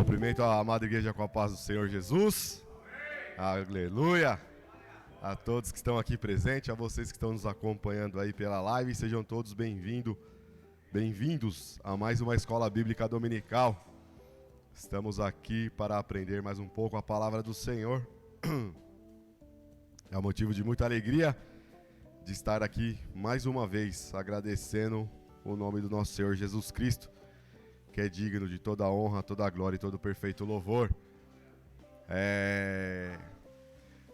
Cumprimento a amada igreja com a paz do Senhor Jesus. Aleluia. A todos que estão aqui presentes, a vocês que estão nos acompanhando aí pela live, sejam todos bem-vindos a mais uma escola bíblica dominical. Estamos aqui para aprender mais um pouco a palavra do Senhor. É um motivo de muita alegria de estar aqui mais uma vez, agradecendo o nome do nosso Senhor Jesus Cristo, que é digno de toda a honra, toda a glória e todo o perfeito louvor.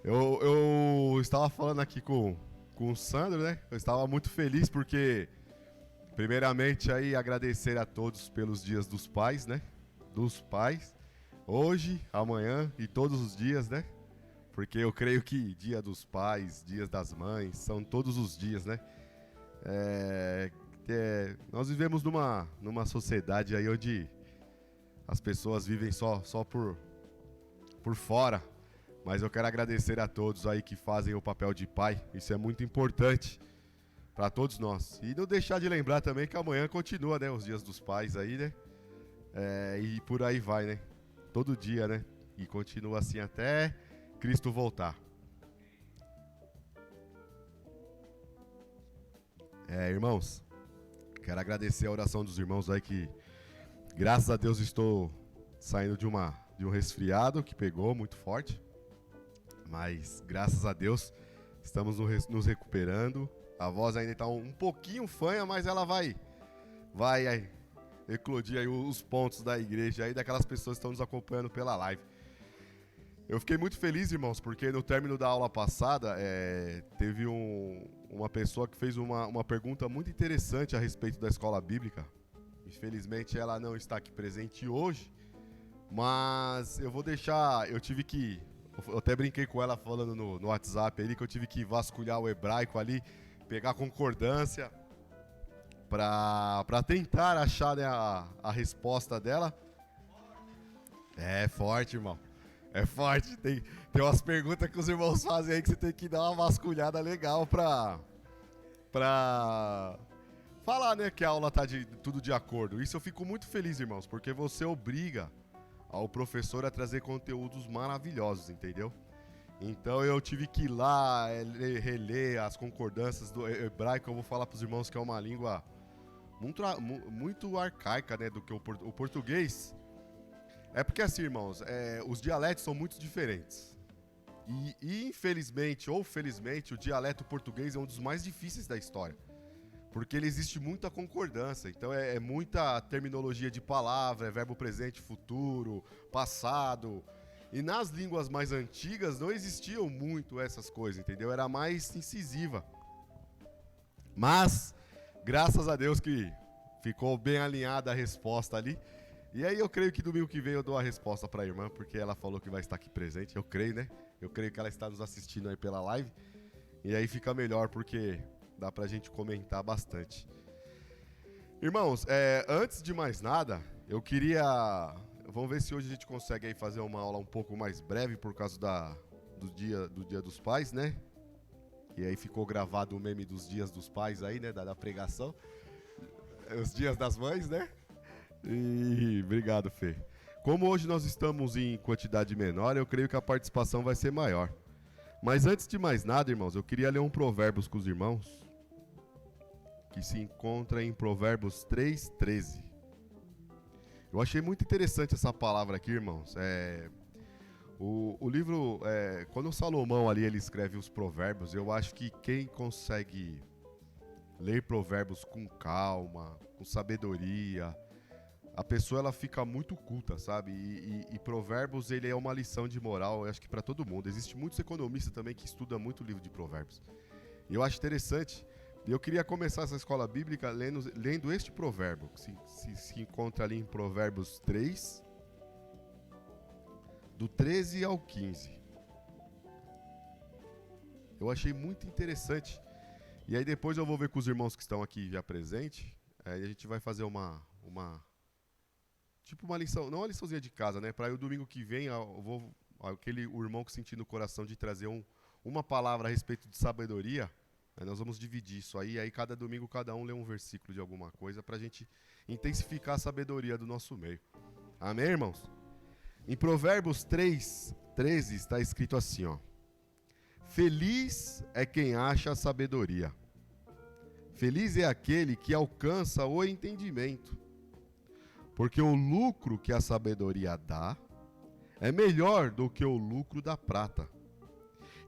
Eu estava falando aqui com o Sandro, né? Eu estava muito feliz porque, primeiramente, aí agradecer a todos pelos dias dos pais, né? Dos pais, hoje, amanhã e todos os dias, né? Porque eu creio que dia dos pais, dias das mães, são todos os dias, né? Nós vivemos numa sociedade aí onde as pessoas vivem só por fora, mas eu quero agradecer a todos aí que fazem o papel de pai. Isso é muito importante para todos nós. E não deixar de lembrar também que amanhã continua, né, os dias dos pais aí, né? E por aí vai, né? Todo dia, né? E continua assim até Cristo voltar. Irmãos, quero agradecer a oração dos irmãos aí que, graças a Deus, estou saindo de um resfriado que pegou muito forte. Mas, graças a Deus, estamos nos recuperando. A voz ainda está um pouquinho fanha, mas ela vai aí, eclodir aí os pontos da igreja aí, daquelas pessoas que estão nos acompanhando pela live. Eu fiquei muito feliz, irmãos, porque no término da aula passada, teve uma pessoa que fez uma pergunta muito interessante a respeito da escola bíblica. Infelizmente, ela não está aqui presente hoje, mas eu vou deixar, eu até brinquei com ela falando no WhatsApp ali, que eu tive que vasculhar o hebraico ali, pegar concordância, para tentar achar, né, a resposta dela. É forte, irmão. É forte, tem umas perguntas que os irmãos fazem aí que você tem que dar uma vasculhada legal pra falar, né, que a aula tá tudo de acordo. Isso eu fico muito feliz, irmãos, porque você obriga ao professor a trazer conteúdos maravilhosos, entendeu? Então eu tive que ir lá, reler as concordâncias do hebraico. Eu vou falar pros irmãos que é uma língua muito arcaica, né, do que o português. É porque assim, irmãos, os dialetos são muito diferentes. E infelizmente ou felizmente, o dialeto português é um dos mais difíceis da história. Porque ele existe muita concordância. Então é muita terminologia de palavra, é verbo presente, futuro, passado. E nas línguas mais antigas não existiam muito essas coisas, entendeu? Era mais incisiva. Mas, graças a Deus que ficou bem alinhada a resposta ali. E aí eu creio que domingo que vem eu dou a resposta para a irmã, porque ela falou que vai estar aqui presente. Eu creio, né? Eu creio que ela está nos assistindo aí pela live. E aí fica melhor, porque dá pra gente comentar bastante. Irmãos, antes de mais nada, eu queria... Vamos ver se hoje a gente consegue aí fazer uma aula um pouco mais breve por causa do dia dos pais, né? E aí ficou gravado o meme dos dias dos pais aí, né? Da pregação. Os dias das mães, né? E obrigado, Fê. Como hoje nós estamos em quantidade menor, eu creio que a participação vai ser maior. Mas antes de mais nada, irmãos, eu queria ler um Provérbios com os irmãos, que se encontra em Provérbios 3:13. Eu achei muito interessante essa palavra aqui, irmãos. O livro, quando o Salomão ali ele escreve os provérbios, eu acho que quem consegue ler provérbios com calma, com sabedoria, a pessoa ela fica muito culta, sabe? E provérbios ele é uma lição de moral, eu acho que para todo mundo. Existem muitos economistas também que estudam muito o livro de provérbios. E eu acho interessante. E eu queria começar essa escola bíblica lendo este provérbio, que se encontra ali em Provérbios 3, do 13 ao 15. Eu achei muito interessante. E aí depois eu vou ver com os irmãos que estão aqui já presentes. Aí a gente vai fazer tipo uma lição, não uma liçãozinha de casa, né? Para aí o domingo que vem, o irmão que sentir no coração de trazer uma palavra a respeito de sabedoria, nós vamos dividir isso aí cada domingo cada um lê um versículo de alguma coisa para a gente intensificar a sabedoria do nosso meio. Amém, irmãos? Em Provérbios 3:13 está escrito assim, ó. Feliz é quem acha a sabedoria. Feliz é aquele que alcança o entendimento. Porque o lucro que a sabedoria dá é melhor do que o lucro da prata.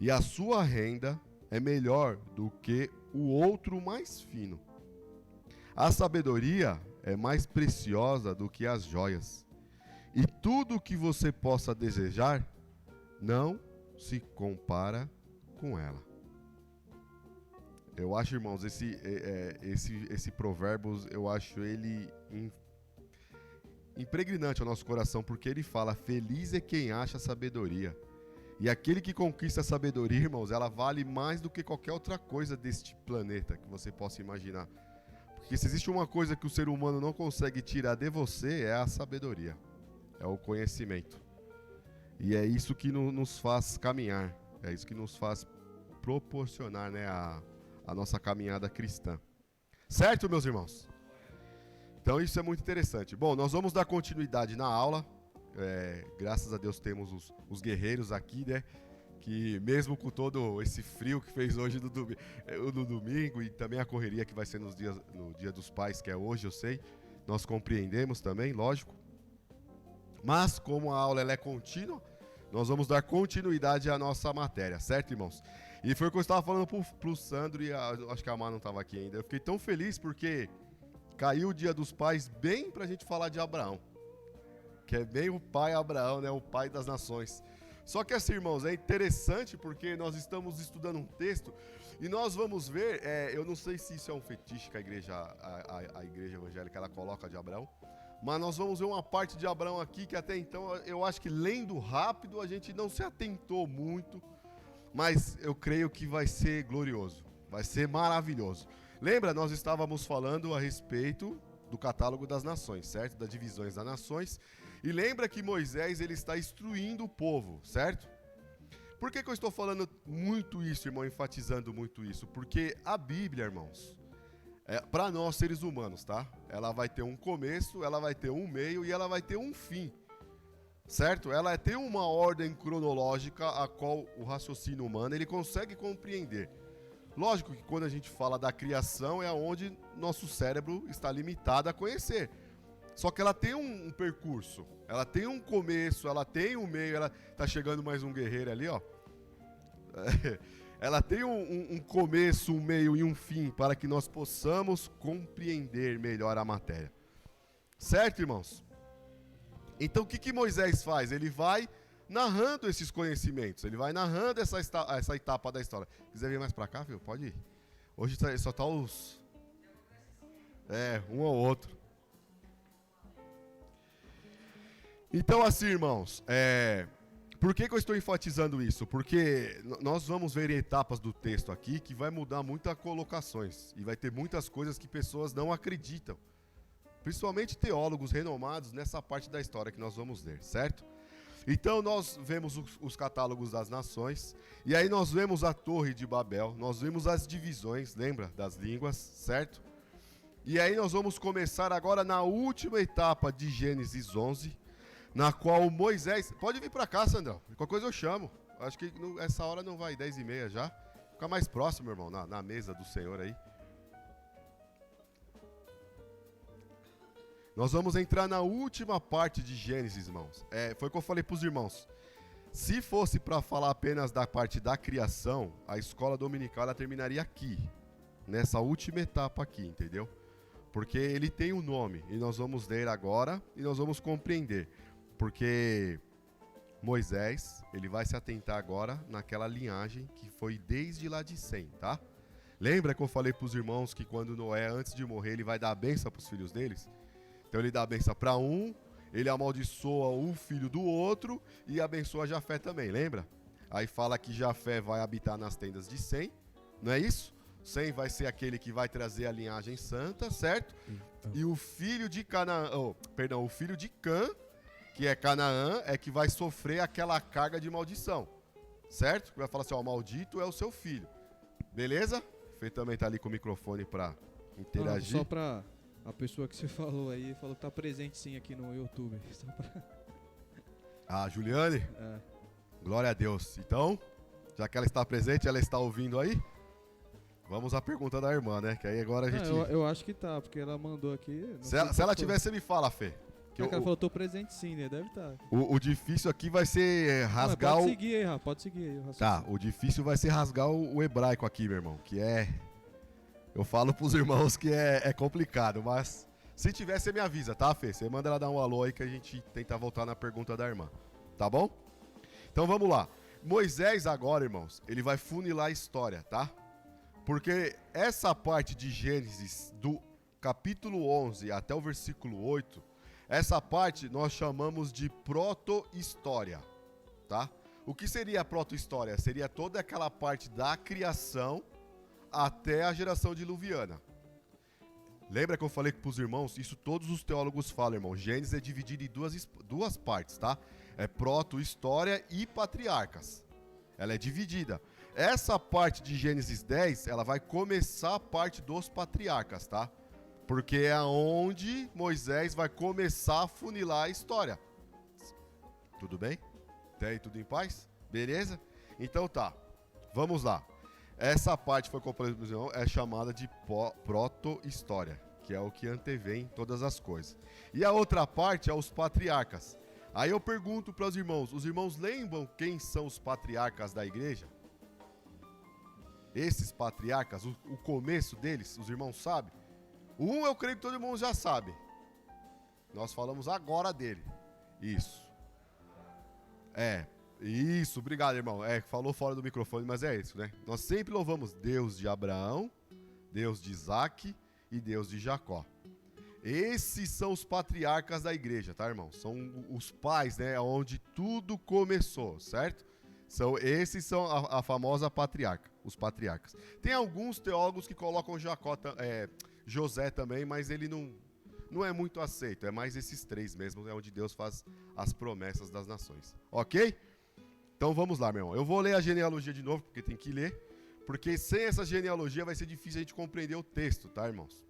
E a sua renda é melhor do que o outro mais fino. A sabedoria é mais preciosa do que as joias. E tudo o que você possa desejar não se compara com ela. Eu acho, irmãos, esse Provérbios, eu acho ele impregnante ao nosso coração, porque ele fala, feliz é quem acha sabedoria. E aquele que conquista a sabedoria, irmãos, ela vale mais do que qualquer outra coisa deste planeta que você possa imaginar. Porque se existe uma coisa que o ser humano não consegue tirar de você, é a sabedoria, é o conhecimento. E é isso que nos faz caminhar, é isso que nos faz proporcionar, né, a nossa caminhada cristã. Certo, meus irmãos? Então isso é muito interessante. Bom, nós vamos dar continuidade na aula. Graças a Deus temos os guerreiros aqui, né? Que mesmo com todo esse frio que fez hoje no domingo e também a correria que vai ser no Dia dos Pais, que é hoje, eu sei, nós compreendemos também, lógico. Mas como a aula ela é contínua, nós vamos dar continuidade à nossa matéria, certo, irmãos? E foi o que eu estava falando pro Sandro e acho que a Má não estava aqui ainda. Eu fiquei tão feliz porque caiu o Dia dos Pais bem pra gente falar de Abraão. Que é bem o pai Abraão, né? O pai das nações. Só que assim, irmãos, é interessante porque nós estamos estudando um texto e nós vamos ver, eu não sei se isso é um fetiche que a igreja evangélica ela coloca de Abraão, mas nós vamos ver uma parte de Abraão aqui que até então eu acho que lendo rápido a gente não se atentou muito, mas eu creio que vai ser glorioso, vai ser maravilhoso. Lembra, nós estávamos falando a respeito do catálogo das nações, certo? Das divisões das nações. E lembra que Moisés ele está instruindo o povo, certo? Por que eu estou falando muito isso, irmão, enfatizando muito isso? Porque a Bíblia, irmãos, para nós seres humanos, tá? Ela vai ter um começo, ela vai ter um meio e ela vai ter um fim, certo? Ela tem uma ordem cronológica a qual o raciocínio humano ele consegue compreender. Lógico que quando a gente fala da criação é onde nosso cérebro está limitado a conhecer. Só que ela tem um percurso, ela tem um começo, ela tem um meio, ela tá chegando mais um guerreiro ali, ó. Ela tem um começo, um meio e um fim para que nós possamos compreender melhor a matéria. Certo, irmãos? Então o que Moisés faz? Ele vai narrando esses conhecimentos, ele vai narrando essa etapa da história. Quiser vir mais para cá, viu? Pode ir. Hoje só tá os... um ou outro. Então assim, irmãos, por que eu estou enfatizando isso? Porque nós vamos ver etapas do texto aqui que vai mudar muitas colocações e vai ter muitas coisas que pessoas não acreditam, principalmente teólogos renomados nessa parte da história que nós vamos ler, certo? Então nós vemos os catálogos das nações, e aí nós vemos a Torre de Babel, nós vemos as divisões, lembra, das línguas, certo? E aí nós vamos começar agora na última etapa de Gênesis 11, na qual Moisés... Pode vir para cá, Sandrão. Qualquer coisa eu chamo. Acho que essa hora não vai, 10h30 já. Fica mais próximo, irmão, na mesa do Senhor aí. Nós vamos entrar na última parte de Gênesis, irmãos. Foi o que eu falei para os irmãos. Se fosse para falar apenas da parte da criação, a escola dominical ela terminaria aqui. Nessa última etapa aqui, entendeu? Porque ele tem um nome. E nós vamos ler agora e nós vamos compreender. Porque Moisés, ele vai se atentar agora naquela linhagem que foi desde lá de Sem, tá? Lembra que eu falei para os irmãos que quando Noé, antes de morrer, ele vai dar a bênção para os filhos deles? Então ele dá a bênção para um, ele amaldiçoa o filho do outro e abençoa Jafé também, lembra? Aí fala que Jafé vai habitar nas tendas de Sem, não é isso? Sem vai ser aquele que vai trazer a linhagem santa, certo? Então. E o filho de o filho de Cã, que é Canaã, é que vai sofrer aquela carga de maldição, certo? Vai falar assim, ó, maldito é o seu filho. Beleza? Fê também tá ali com o microfone para interagir. Só para a pessoa que você falou aí, falou que tá presente sim aqui no YouTube. A Juliane? É. Glória a Deus. Então, já que ela está presente, ela está ouvindo aí? Vamos à pergunta da irmã, né? Que aí agora a gente... Eu acho que tá, porque ela mandou aqui... Se ela tiver, você me fala, Fê. Que ela falou, tô presente sim, né? Deve estar. O difícil aqui vai ser rasgar pode seguir aí, Rafa, pode seguir aí. Tá, o difícil vai ser rasgar o hebraico aqui, meu irmão. Que é... Eu falo pros irmãos que é complicado, mas... Se tiver, você me avisa, tá, Fê? Você manda ela dar um alô aí que a gente tenta voltar na pergunta da irmã. Tá bom? Então vamos lá. Moisés agora, irmãos, ele vai funilar a história, tá? Porque essa parte de Gênesis, do capítulo 11 até o versículo 8, essa parte nós chamamos de proto-história, tá? O que seria a proto-história? Seria toda aquela parte da criação até a geração diluviana. Lembra que eu falei para os irmãos? Isso todos os teólogos falam, irmão. Gênesis é dividido em duas partes, tá? É proto-história e patriarcas. Ela é dividida. Essa parte de Gênesis 10, ela vai começar a parte dos patriarcas, tá? Porque é onde Moisés vai começar a funilar a história. Tudo bem? Até aí tudo em paz? Beleza? Então tá. Vamos lá. Essa parte foi é chamada de proto-história, que é o que antevém todas as coisas. E a outra parte é os patriarcas. Aí eu pergunto para os irmãos lembram quem são os patriarcas da igreja? Esses patriarcas, o começo deles, os irmãos sabem? Um eu creio que todo mundo já sabe. Nós falamos agora dele. Isso. Isso, obrigado, irmão. Falou fora do microfone, mas é isso, né? Nós sempre louvamos Deus de Abraão, Deus de Isaac e Deus de Jacó. Esses são os patriarcas da igreja, tá, irmão? São os pais, né? Onde tudo começou, certo? Esses são a famosa patriarca, os patriarcas. Tem alguns teólogos que colocam José também, mas ele não é muito aceito. É mais esses três mesmo, é onde Deus faz as promessas das nações. Ok? Então vamos lá, meu irmão. Eu vou ler a genealogia de novo, porque tem que ler. Porque sem essa genealogia vai ser difícil a gente compreender o texto, tá, irmãos?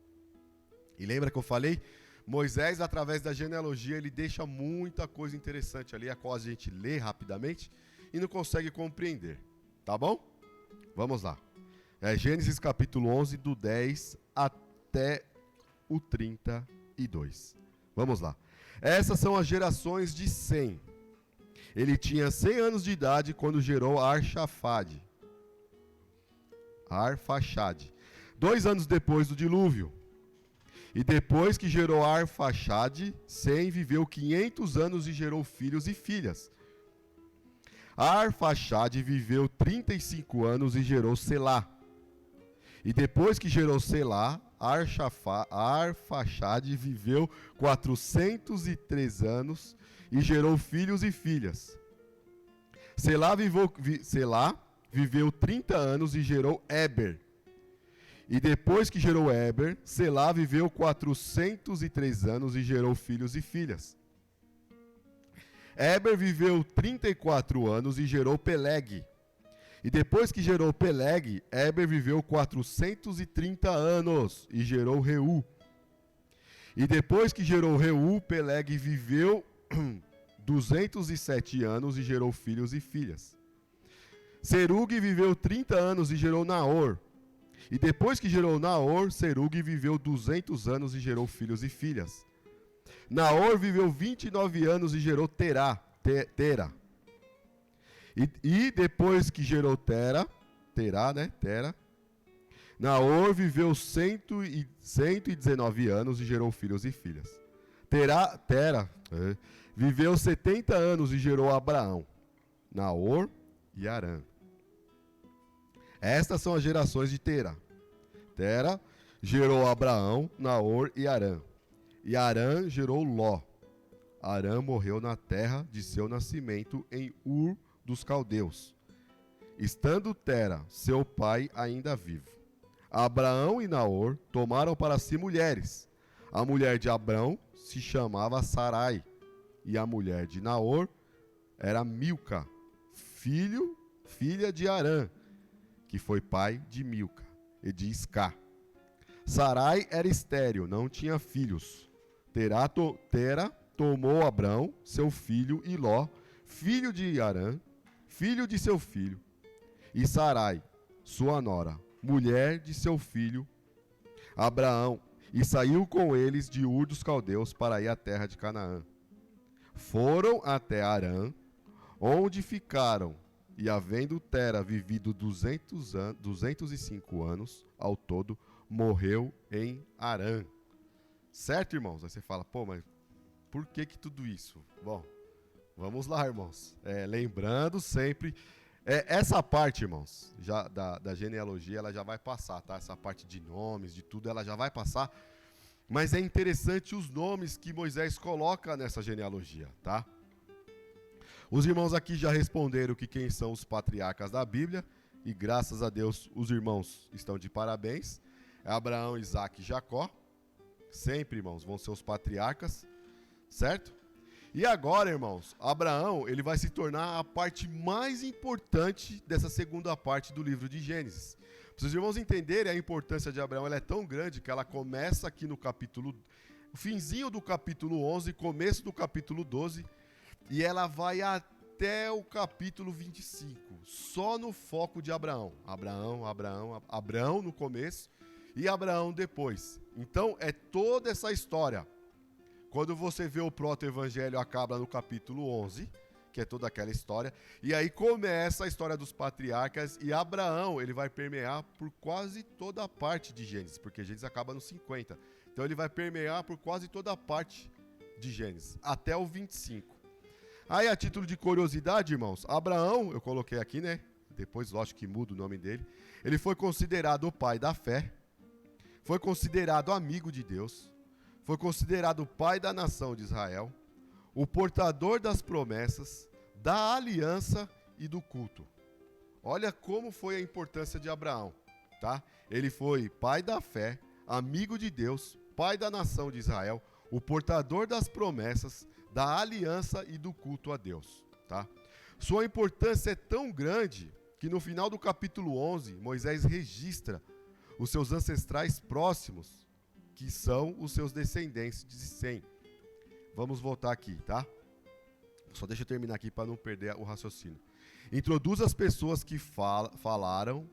E lembra que eu falei? Moisés, através da genealogia, ele deixa muita coisa interessante ali, a qual a gente lê rapidamente e não consegue compreender. Tá bom? Vamos lá. Gênesis capítulo 11, do 10 até o 32. Vamos lá. Essas são as gerações de Sem. Ele tinha 100 anos de idade quando gerou Arfaxade. 2 anos depois do dilúvio. E depois que gerou Arfaxade, Sem viveu 500 anos e gerou filhos e filhas. Arfaxade viveu 35 anos e gerou Selá. E depois que gerou Selá, Arfaxade viveu 403 anos e gerou filhos e filhas. Selá viveu 30 anos e gerou Éber. E depois que gerou Éber, Selá viveu 403 anos e gerou filhos e filhas. Éber viveu 34 anos e gerou Peleg. E depois que gerou Peleg, Éber viveu 430 anos e gerou Reu. E depois que gerou Reu, Peleg viveu 207 anos e gerou filhos e filhas. Serug viveu 30 anos e gerou Naor. E depois que gerou Naor, Serug viveu 200 anos e gerou filhos e filhas. Naor viveu 29 anos e gerou Tera. E depois que gerou Tera, Naor viveu 119 anos e gerou filhos e filhas. Tera viveu 70 anos e gerou Abraão, Naor e Harã. Estas são as gerações de Tera. Tera gerou Abraão, Naor e Harã. E Harã gerou Ló. Harã morreu na terra de seu nascimento em Ur dos Caldeus, estando Tera, seu pai, ainda vivo. Abraão e Naor tomaram para si mulheres. A mulher de Abrão se chamava Sarai, e a mulher de Naor era Milca, filha de Harã, que foi pai de Milca e de Iscá. Sarai era estéril, não tinha filhos. Tera tomou Abrão, seu filho, e Ló, filho de Arã, filho de seu filho, e Sarai, sua nora, mulher de seu filho Abraão, e saiu com eles de Ur dos Caldeus para ir à terra de Canaã. Foram até Harã, onde ficaram, e havendo Tera vivido 205 anos ao todo, morreu em Harã. Certo, irmãos? Aí você fala, pô, mas por que tudo isso? Bom, vamos lá, irmãos. Lembrando sempre, essa parte, irmãos, já da genealogia, ela já vai passar, tá? Essa parte de nomes, de tudo, ela já vai passar. Mas é interessante os nomes que Moisés coloca nessa genealogia, tá? Os irmãos aqui já responderam que quem são os patriarcas da Bíblia, e graças a Deus os irmãos estão de parabéns. É Abraão, Isaque e Jacó. Sempre, irmãos, vão ser os patriarcas, certo? E agora, irmãos, Abraão, ele vai se tornar a parte mais importante dessa segunda parte do livro de Gênesis. Para os irmãos entenderem, a importância de Abraão, ela é tão grande que ela começa aqui no capítulo, finzinho do capítulo 11, começo do capítulo 12, e ela vai até o capítulo 25, só no foco de Abraão. Abraão no começo e Abraão depois. Então, é toda essa história. Quando você vê o proto-evangelho, acaba no capítulo 11, que é toda aquela história, e aí começa a história dos patriarcas, e Abraão, ele vai permear por quase toda a parte de Gênesis, porque Gênesis acaba no 50. Então ele vai permear por quase toda a parte de Gênesis, até o 25. Aí, a título de curiosidade, irmãos, Abraão, eu coloquei aqui, né? Depois, lógico que muda o nome dele. Ele foi considerado o pai da fé, foi considerado amigo de Deus, foi considerado o pai da nação de Israel, o portador das promessas, da aliança e do culto. Olha como foi a importância de Abraão, tá? Ele foi pai da fé, amigo de Deus, pai da nação de Israel, o portador das promessas, da aliança e do culto a Deus, tá? Sua importância é tão grande que no final do capítulo 11, Moisés registra os seus ancestrais próximos, que são os seus descendentes de Sem. Vamos voltar aqui, tá? Só deixa eu terminar aqui para não perder o raciocínio. Introduz as pessoas que falaram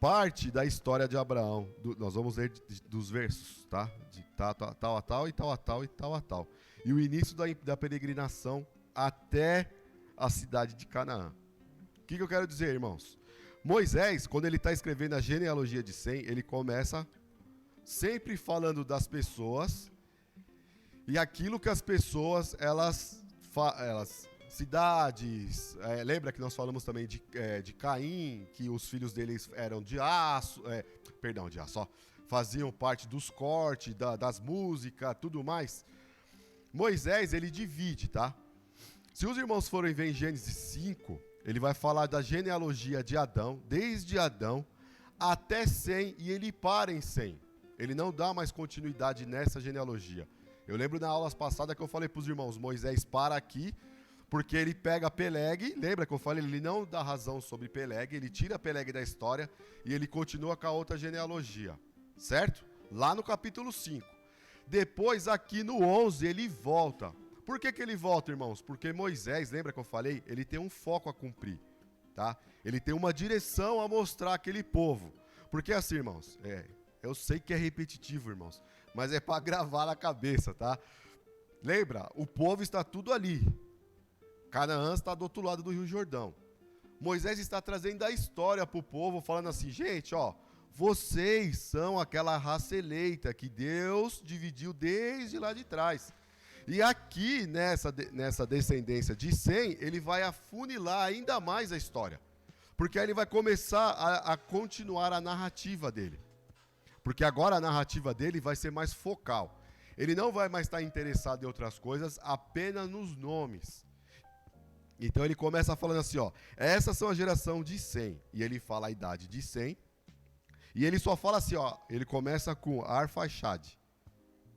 parte da história de Abraão. Nós vamos ler dos versos, tá? De tal a tal, e tal a tal, e tal a tal. E o início da peregrinação até a cidade de Canaã. O que eu quero dizer, irmãos? Moisés, quando ele está escrevendo a genealogia de Sem, ele começa sempre falando das pessoas e aquilo que as pessoas, elas cidades, lembra que nós falamos também de Caim, que os filhos deles eram de aço, faziam parte dos cortes, das músicas, tudo mais. Moisés, ele divide, tá? Se os irmãos forem ver em Gênesis 5, ele vai falar da genealogia de Adão, desde Adão até Sem, e ele para em Sem. Ele não dá mais continuidade nessa genealogia. Eu lembro na aula passada que eu falei para os irmãos, Moisés para aqui, porque ele pega Peleg, lembra que eu falei, ele não dá razão sobre Peleg, ele tira Peleg da história e ele continua com a outra genealogia, certo? Lá no capítulo 5. Depois, aqui no 11, ele volta. Por que ele volta, irmãos? Porque Moisés, lembra que eu falei, ele tem um foco a cumprir, tá? Ele tem uma direção a mostrar àquele povo. Porque assim, irmãos, eu sei que é repetitivo, irmãos, mas é para gravar na cabeça, tá? Lembra? O povo está tudo ali. Canaã está do outro lado do Rio Jordão. Moisés está trazendo a história para o povo, falando assim, gente, ó, vocês são aquela raça eleita que Deus dividiu desde lá de trás. E aqui, nessa descendência de Sem, ele vai afunilar ainda mais a história. Porque aí ele vai começar a continuar a narrativa dele. Porque agora a narrativa dele vai ser mais focal. Ele não vai mais estar interessado em outras coisas, apenas nos nomes. Então ele começa falando assim, ó, essas são a geração de Sem. E ele fala a idade de Sem. E ele só fala assim, ó, ele começa com Arfaxade,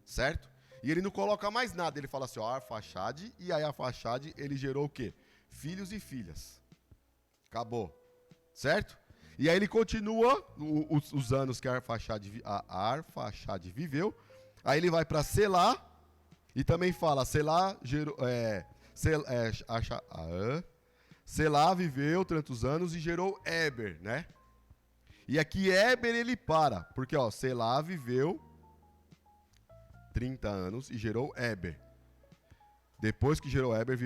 certo? E ele não coloca mais nada, ele fala assim, ó, Arfaxade, e aí Arfaxade, ele gerou o quê? Filhos e filhas. Acabou, certo? E aí ele continua os anos que a Arfaxade viveu, aí ele vai para Selá, e também fala, Selá gerou, Selá viveu tantos anos e gerou Éber, né? E aqui Éber ele para, porque ó, Selá viveu 30 anos e gerou Éber. Depois que gerou Éber,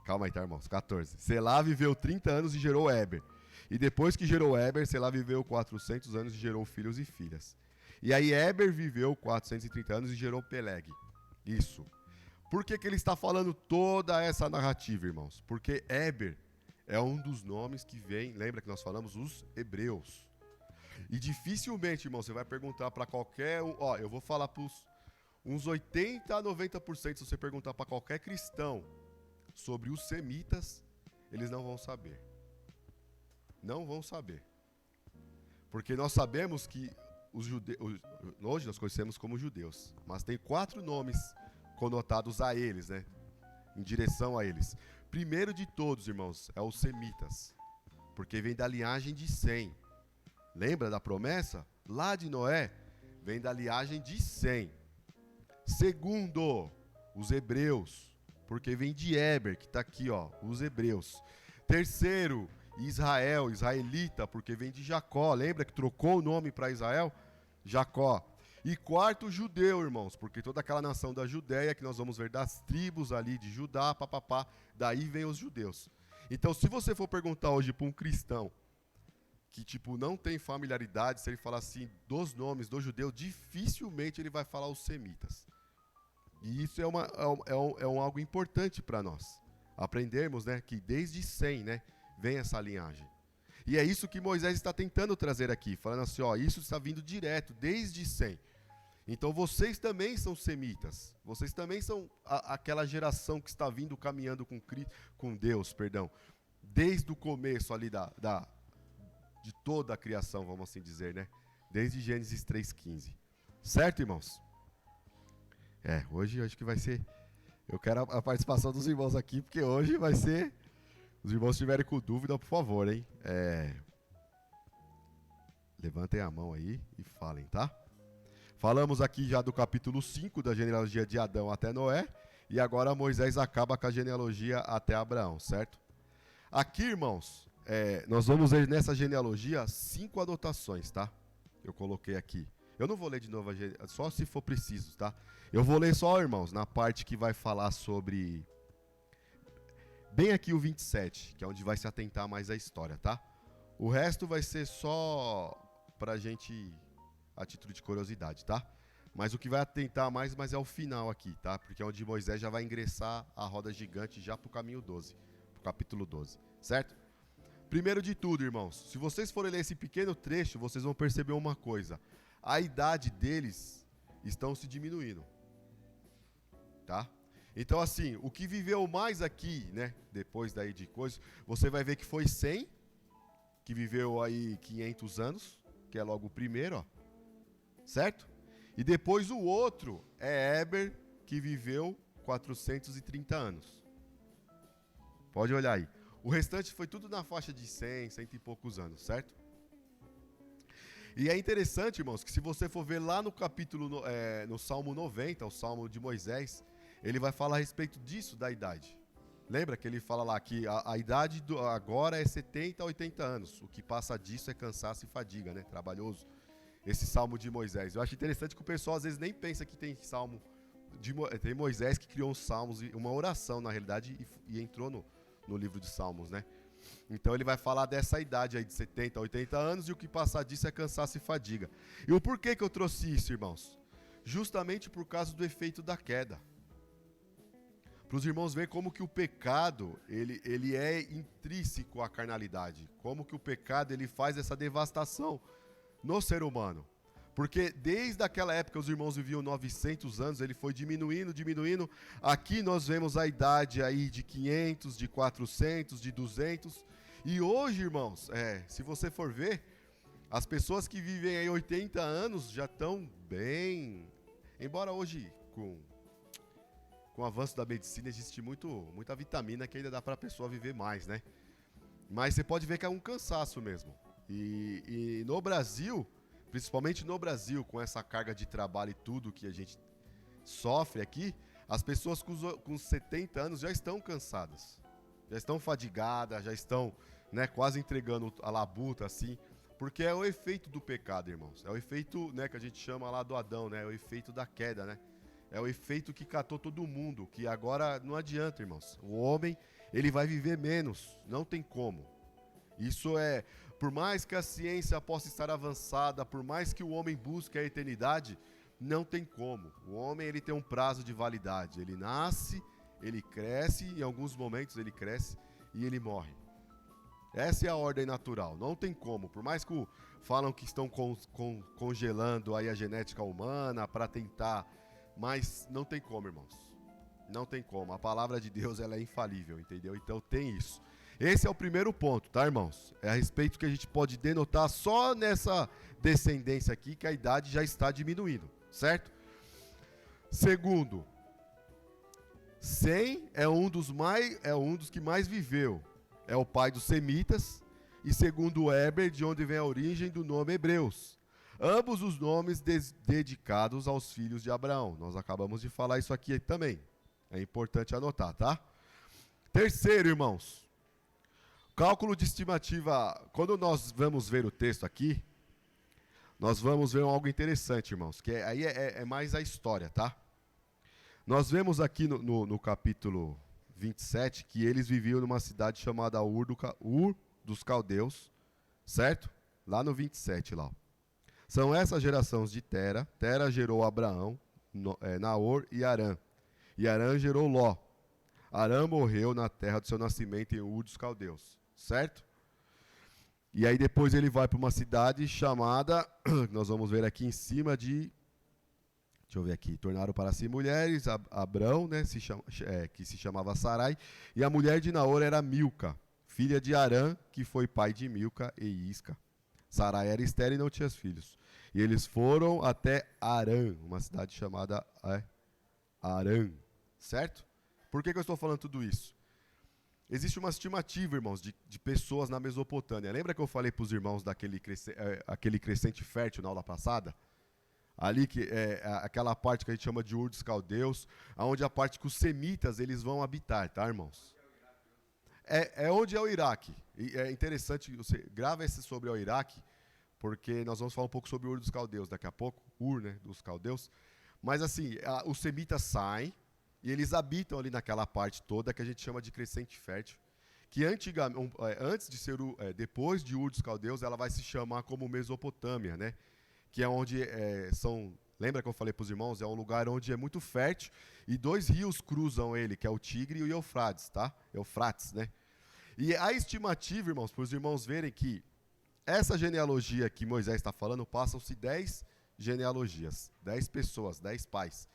calma aí, tá, irmãos? 14. Selá viveu 30 anos e gerou Éber. E depois que gerou Éber, Selá viveu 400 anos e gerou filhos e filhas. E aí Éber viveu 430 anos e gerou Peleg. Isso. Por que ele está falando toda essa narrativa, irmãos? Porque Éber é um dos nomes que vem, lembra que nós falamos, os hebreus. E dificilmente, irmão, você vai perguntar para qualquer um, ó, eu vou falar para uns 80 a 90%, se você perguntar para qualquer cristão sobre os semitas, eles não vão saber. Não vão saber. Porque nós sabemos que hoje nós conhecemos como judeus, mas tem 4 nomes conotados a eles, né? Em direção a eles. Primeiro de todos, irmãos, é os semitas, porque vem da linhagem de Sem. Lembra da promessa? Lá de Noé, vem da linhagem de Sem. Segundo, os hebreus, porque vem de Éber, que está aqui, ó, os hebreus. Terceiro, Israel, israelita, porque vem de Jacó. Lembra que trocou o nome para Israel? Jacó. E quarto, judeu, irmãos, porque toda aquela nação da Judéia, que nós vamos ver das tribos ali de Judá, papapá, daí vem os judeus. Então, se você for perguntar hoje para um cristão que, tipo, não tem familiaridade, se ele falar assim dos nomes do judeu, dificilmente ele vai falar os semitas. E isso é algo importante para nós. Aprendermos, né, que desde Sem, né, vem essa linhagem. E é isso que Moisés está tentando trazer aqui, falando assim, ó, isso está vindo direto, desde Sem. Então vocês também são semitas, vocês também são aquela geração que está vindo caminhando com Deus, perdão, desde o começo ali de toda a criação, vamos assim dizer, né? Desde Gênesis 3,15. Certo, irmãos? Hoje eu acho que vai ser... Eu quero a participação dos irmãos aqui, porque hoje vai ser... Os irmãos estiverem com dúvida, por favor, hein? Levantem a mão aí e falem, tá? Falamos aqui já do capítulo 5, da genealogia de Adão até Noé, e agora Moisés acaba com a genealogia até Abraão, certo? Aqui, irmãos, nós vamos ver nessa genealogia 5 anotações, tá? Eu coloquei aqui. Eu não vou ler de novo, só se for preciso, tá? Eu vou ler só, irmãos, na parte que vai falar sobre... Bem aqui o 27, que é onde vai se atentar mais a história, tá? O resto vai ser só pra gente... a título de curiosidade, tá? Mas o que vai atentar mais, mas é o final aqui, tá? Porque é onde Moisés já vai ingressar a roda gigante já pro caminho 12, pro capítulo 12, certo? Primeiro de tudo, irmãos, se vocês forem ler esse pequeno trecho, vocês vão perceber uma coisa. A idade deles estão se diminuindo, tá? Então, assim, o que viveu mais aqui, né, depois daí de coisas, você vai ver que foi Sem, que viveu aí 500 anos, que é logo o primeiro, ó. Certo? E depois o outro é Éber, que viveu 430 anos. Pode olhar aí. O restante foi tudo na faixa de 100, 100 e poucos anos, certo? E é interessante, irmãos, que se você for ver lá no capítulo, no Salmo 90, o Salmo de Moisés, ele vai falar a respeito disso, da idade. Lembra que ele fala lá que a idade agora é 70 a 80 anos. O que passa disso é cansaço e fadiga, né? Trabalhoso. Esse Salmo de Moisés. Eu acho interessante que o pessoal às vezes nem pensa que tem Salmo tem Moisés que criou uns salmos, uma oração na realidade, e entrou no livro de Salmos, né? Então ele vai falar dessa idade aí de 70 a 80 anos, e o que passar disso é cansaço e fadiga. E o porquê que eu trouxe isso, irmãos? Justamente por causa do efeito da queda. Para os irmãos verem como que o pecado, ele é intrínseco à carnalidade. Como que o pecado ele faz essa devastação no ser humano. Porque desde aquela época os irmãos viviam 900 anos, ele foi diminuindo. Aqui nós vemos a idade aí de 500, de 400, de 200. E hoje, irmãos, se você for ver, as pessoas que vivem aí 80 anos já estão bem... Embora hoje, com o avanço da medicina, existe muita vitamina que ainda dá para a pessoa viver mais, né? Mas você pode ver que é um cansaço mesmo. E no Brasil, principalmente no Brasil, com essa carga de trabalho e tudo que a gente sofre aqui, as pessoas com 70 anos já estão cansadas, já estão fadigadas, já estão, né, quase entregando a labuta, assim, porque é o efeito do pecado, irmãos. É o efeito, né, que a gente chama lá do Adão, né, é o efeito da queda, né? É o efeito que catou todo mundo, que agora não adianta, irmãos. O homem, ele vai viver menos, não tem como. Isso é, por mais que a ciência possa estar avançada, por mais que o homem busque a eternidade, não tem como. O homem, ele tem um prazo de validade. Ele nasce, ele cresce, em alguns momentos ele cresce e ele morre. Essa é a ordem natural, não tem como. Por mais que falam que estão congelando aí a genética humana para tentar, mas não tem como, irmãos. Não tem como. A palavra de Deus, ela é infalível, entendeu? Então tem isso. Esse é o primeiro ponto, tá, irmãos? É a respeito que a gente pode denotar só nessa descendência aqui, que a idade já está diminuindo, certo? Segundo, Sem é um dos que mais viveu. É o pai dos semitas. E segundo Heber, de onde vem a origem do nome Hebreus. Ambos os nomes dedicados aos filhos de Abraão. Nós acabamos de falar isso aqui também. É importante anotar, tá? Terceiro, irmãos. Cálculo de estimativa. Quando nós vamos ver o texto aqui, nós vamos ver algo interessante, irmãos. Que aí é mais a história, tá? Nós vemos aqui no capítulo 27 que eles viviam numa cidade chamada Ur dos Caldeus, certo? Lá no 27, lá. São essas gerações de Tera. Tera gerou Abraão, Naor e Harã. E Harã gerou Ló. Harã morreu na terra do seu nascimento em Ur dos Caldeus, certo? E aí depois ele vai para uma cidade chamada, nós vamos ver aqui em cima de... Deixa eu ver aqui. Tornaram para si mulheres, Abrão, né, que se chamava Sarai, e a mulher de Naor era Milca, filha de Harã, que foi pai de Milca e Isca. Sarai era estéril e não tinha filhos. E eles foram até Harã, uma cidade chamada Harã, certo? Por que eu estou falando tudo isso? Existe uma estimativa, irmãos, de pessoas na Mesopotâmia. Lembra que eu falei para os irmãos daquele aquele crescente fértil na aula passada? Ali que aquela parte que a gente chama de Ur dos Caldeus, onde a parte que os semitas eles vão habitar, tá, irmãos? É onde é o Iraque. E é interessante, você grava esse sobre o Iraque, porque nós vamos falar um pouco sobre o Ur dos Caldeus daqui a pouco, Ur, né, dos Caldeus. Mas assim, os semitas saem e eles habitam ali naquela parte toda que a gente chama de crescente fértil, que antes de ser depois de Ur dos Caldeus, ela vai se chamar como Mesopotâmia, né? Que é onde lembra que eu falei para os irmãos? É um lugar onde é muito fértil e dois rios cruzam ele, que é o Tigre e o Eufrates, tá? Eufrates, né? E a estimativa, irmãos, para os irmãos verem que essa genealogia que Moisés está falando, passam-se 10 genealogias, 10 pessoas, 10 pais.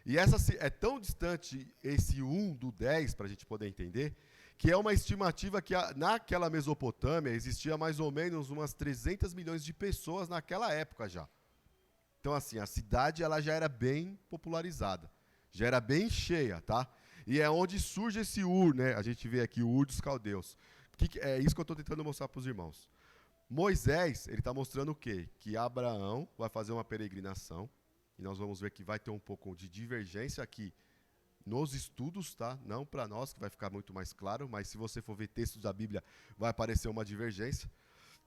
E é tão distante esse 1 do 10, para a gente poder entender, que é uma estimativa que naquela Mesopotâmia existia mais ou menos umas 300 milhões de pessoas naquela época já. Então, assim, a cidade ela já era bem popularizada, já era bem cheia, tá? E é onde surge esse Ur, né? A gente vê aqui o Ur dos Caldeus. É isso que eu estou tentando mostrar para os irmãos. Moisés, ele está mostrando o quê? Que Abraão vai fazer uma peregrinação, e nós vamos ver que vai ter um pouco de divergência aqui nos estudos, tá? Não para nós, que vai ficar muito mais claro, mas se você for ver textos da Bíblia, vai aparecer uma divergência.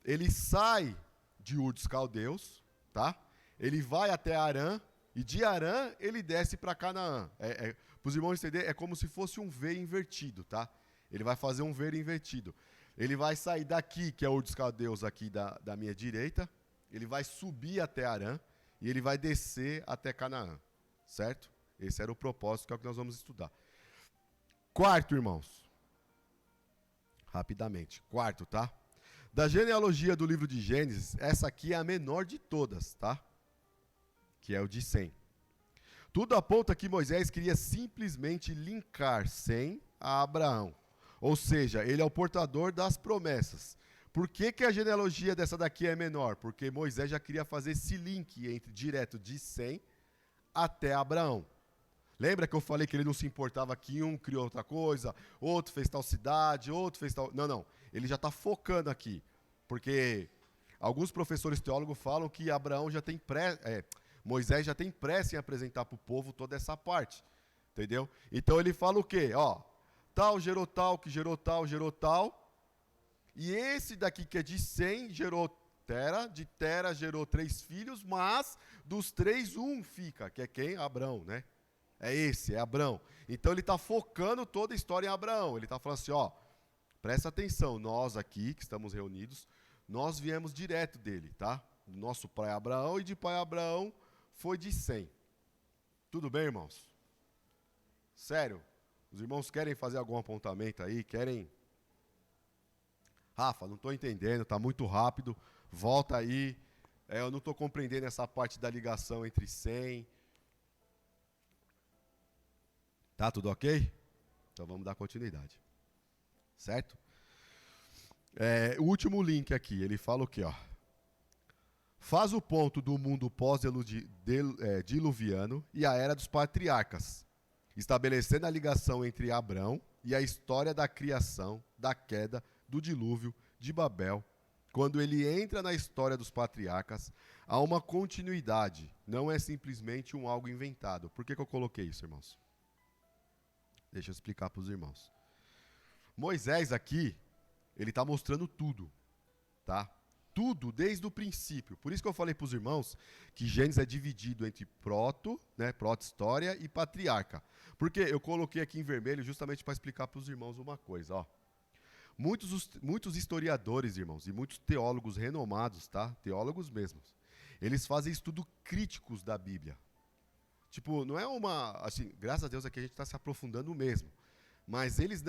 Ele sai de Ur dos Caldeus, tá? Ele vai até Harã, e de Harã ele desce para Canaã. Para os irmãos entenderem, é como se fosse um V invertido, tá? Ele vai fazer um V invertido. Ele vai sair daqui, que é Ur dos Caldeus aqui da minha direita, ele vai subir até Harã, e ele vai descer até Canaã, certo? Esse era o propósito, que é o que nós vamos estudar. Quarto, irmãos. Rapidamente. Quarto, tá? Da genealogia do livro de Gênesis, essa aqui é a menor de todas, tá? Que é o de Sem. Tudo aponta que Moisés queria simplesmente linkar Sem a Abraão. Ou seja, ele é o portador das promessas. Por que a genealogia dessa daqui é menor? Porque Moisés já queria fazer esse link direto de Sem até Abraão. Lembra que eu falei que ele não se importava que um criou outra coisa, outro fez tal cidade, outro fez tal... Não. Ele já está focando aqui. Porque alguns professores teólogos falam que Abraão já tem Moisés já tem pressa em apresentar para o povo toda essa parte, entendeu? Então ele fala o quê? Ó, tal gerou tal, que gerou tal, gerou tal, e esse daqui que é de Sem gerou Tera, de Tera gerou 3 filhos, mas dos 3 um fica, que é quem? Abrão, né? É esse, é Abrão. Então ele está focando toda a história em Abraão. Ele está falando assim, ó, presta atenção, nós aqui que estamos reunidos, nós viemos direto dele, tá? Do nosso pai Abraão, e de pai Abraão foi de Sem. Tudo bem, irmãos? Sério? Os irmãos querem fazer algum apontamento aí? Querem? Rafa, não estou entendendo, está muito rápido. Volta aí. Eu não estou compreendendo essa parte da ligação entre Sem. Tá tudo ok? Então vamos dar continuidade. Certo? O último link aqui, ele fala o quê? Ó? Faz o ponto do mundo pós-diluviano e a era dos patriarcas, estabelecendo a ligação entre Abrão e a história da criação, da queda, do dilúvio, de Babel. Quando ele entra na história dos patriarcas, há uma continuidade, não é simplesmente algo inventado. Por que eu coloquei isso, irmãos? Deixa eu explicar para os irmãos. Moisés aqui, ele está mostrando tudo, tá? Tudo desde o princípio. Por isso que eu falei para os irmãos que Gênesis é dividido entre proto-história e patriarca. Porque eu coloquei aqui em vermelho justamente para explicar para os irmãos uma coisa, ó. Muitos historiadores, irmãos, e muitos teólogos renomados, tá? Teólogos mesmos, eles fazem estudos críticos da Bíblia. Tipo, não é assim, graças a Deus aqui a gente está se aprofundando mesmo. Mas eles